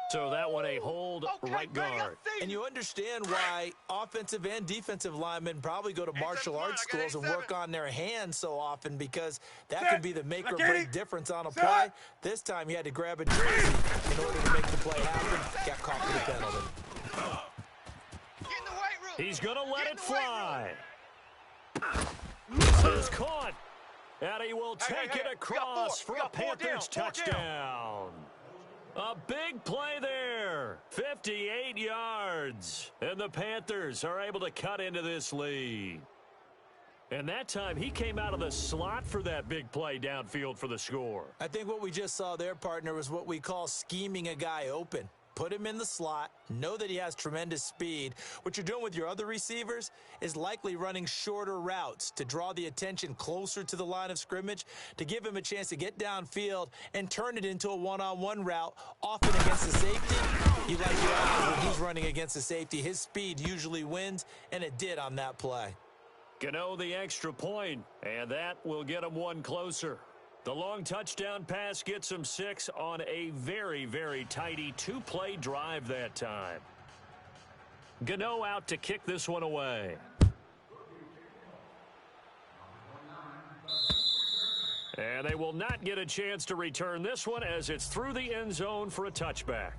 So that one a hold right guard. And you understand why offensive and defensive linemen probably go to martial arts schools and work on their hands so often, because that can be the make or break difference on a play. This time he had to grab a jersey in order to make the play happen. Got caught with a penalty. He's going to let it fly. This is caught. And he will take it across for a Panthers touchdown. A big play there. 58 yards. And the Panthers are able to cut into this lead. And that time he came out of the slot for that big play downfield for the score. I think what we just saw there, partner, was what we call scheming a guy open. Put him in the slot, know that he has tremendous speed. What you're doing with your other receivers is likely running shorter routes to draw the attention closer to the line of scrimmage, to give him a chance to get downfield and turn it into a one-on-one route, often against the safety. You like the odds when he's running against the safety. His speed usually wins, and it did on that play. Gano the extra point, and that will get him one closer. The long touchdown pass gets him 6 on a very, very tidy 2-play drive that time. Gano out to kick this one away. And they will not get a chance to return this one as it's through the end zone for a touchback.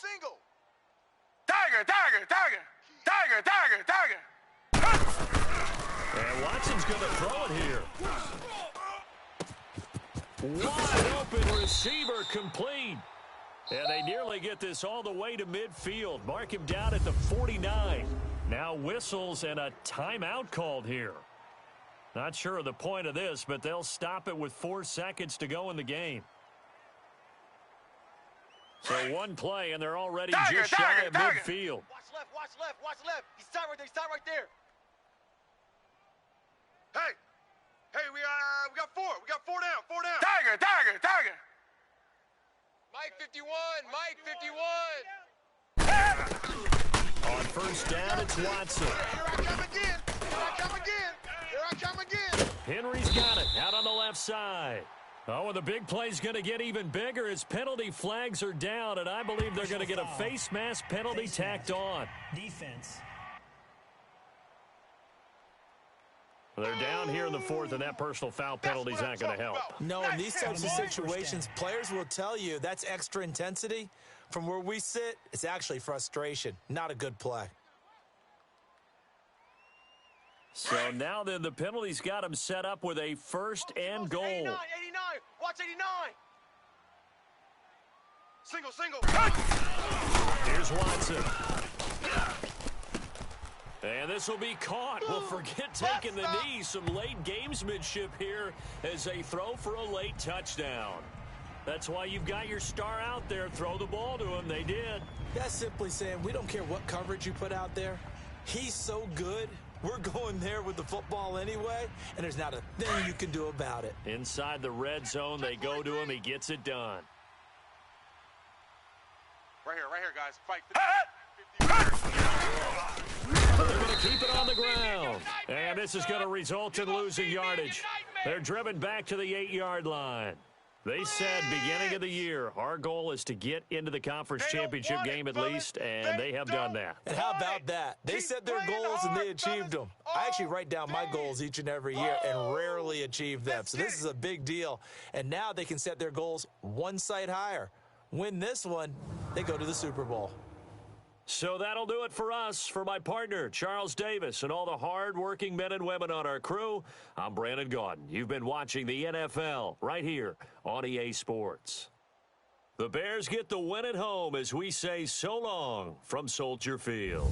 Single. Tiger. And Watson's going to throw it here. Wide open receiver complete. And they nearly get this all the way to midfield. Mark him down at the 49. Now whistles and a timeout called here. Not sure of the point of this, but they'll stop it with 4 seconds to go in the game. So one play, and they're already just shy of midfield. Watch left. He's tied right there. Hey, we got 4. We got 4 down. Tiger. Mike 51. On first down, it's Watson. Here I come again. Here I come again. Here I come again. Henry's got it out on the left side. Oh, and the big play's going to get even bigger as penalty flags are down, and I believe they're going to get a face mask penalty tacked on. Defense. They're down here in the fourth, and that personal foul penalty's not going to help. No, in these types of situations, players will tell you that's extra intensity. From where we sit, it's actually frustration. Not a good play. So now then, the penalty's got him set up with a first and goal. 89, 89. Watch 89. Single. Here's Watson. And this will be caught. We'll forget taking the knee. Some late gamesmanship here as they throw for a late touchdown. That's why you've got your star out there. Throw the ball to him. They did. That's simply saying we don't care what coverage you put out there. He's so good. We're going there with the football anyway, and there's not a thing you can do about it. Inside the red zone, they go to him. He gets it done. Right here, guys. Fight. They're going to keep it on the ground. And this is going to result in losing yardage. They're driven back to the 8-yard line. They said beginning of the year, our goal is to get into the conference championship game at least, and they have done that. And how about that? They set their goals and they achieved them. I actually write down my goals each and every year and rarely achieve them. So this is a big deal. And now they can set their goals one site higher. Win this one, they go to the Super Bowl. So that'll do it for us. For my partner, Charles Davis, and all the hard-working men and women on our crew, I'm Brandon Gaudin. You've been watching the NFL right here on EA Sports. The Bears get the win at home as we say so long from Soldier Field.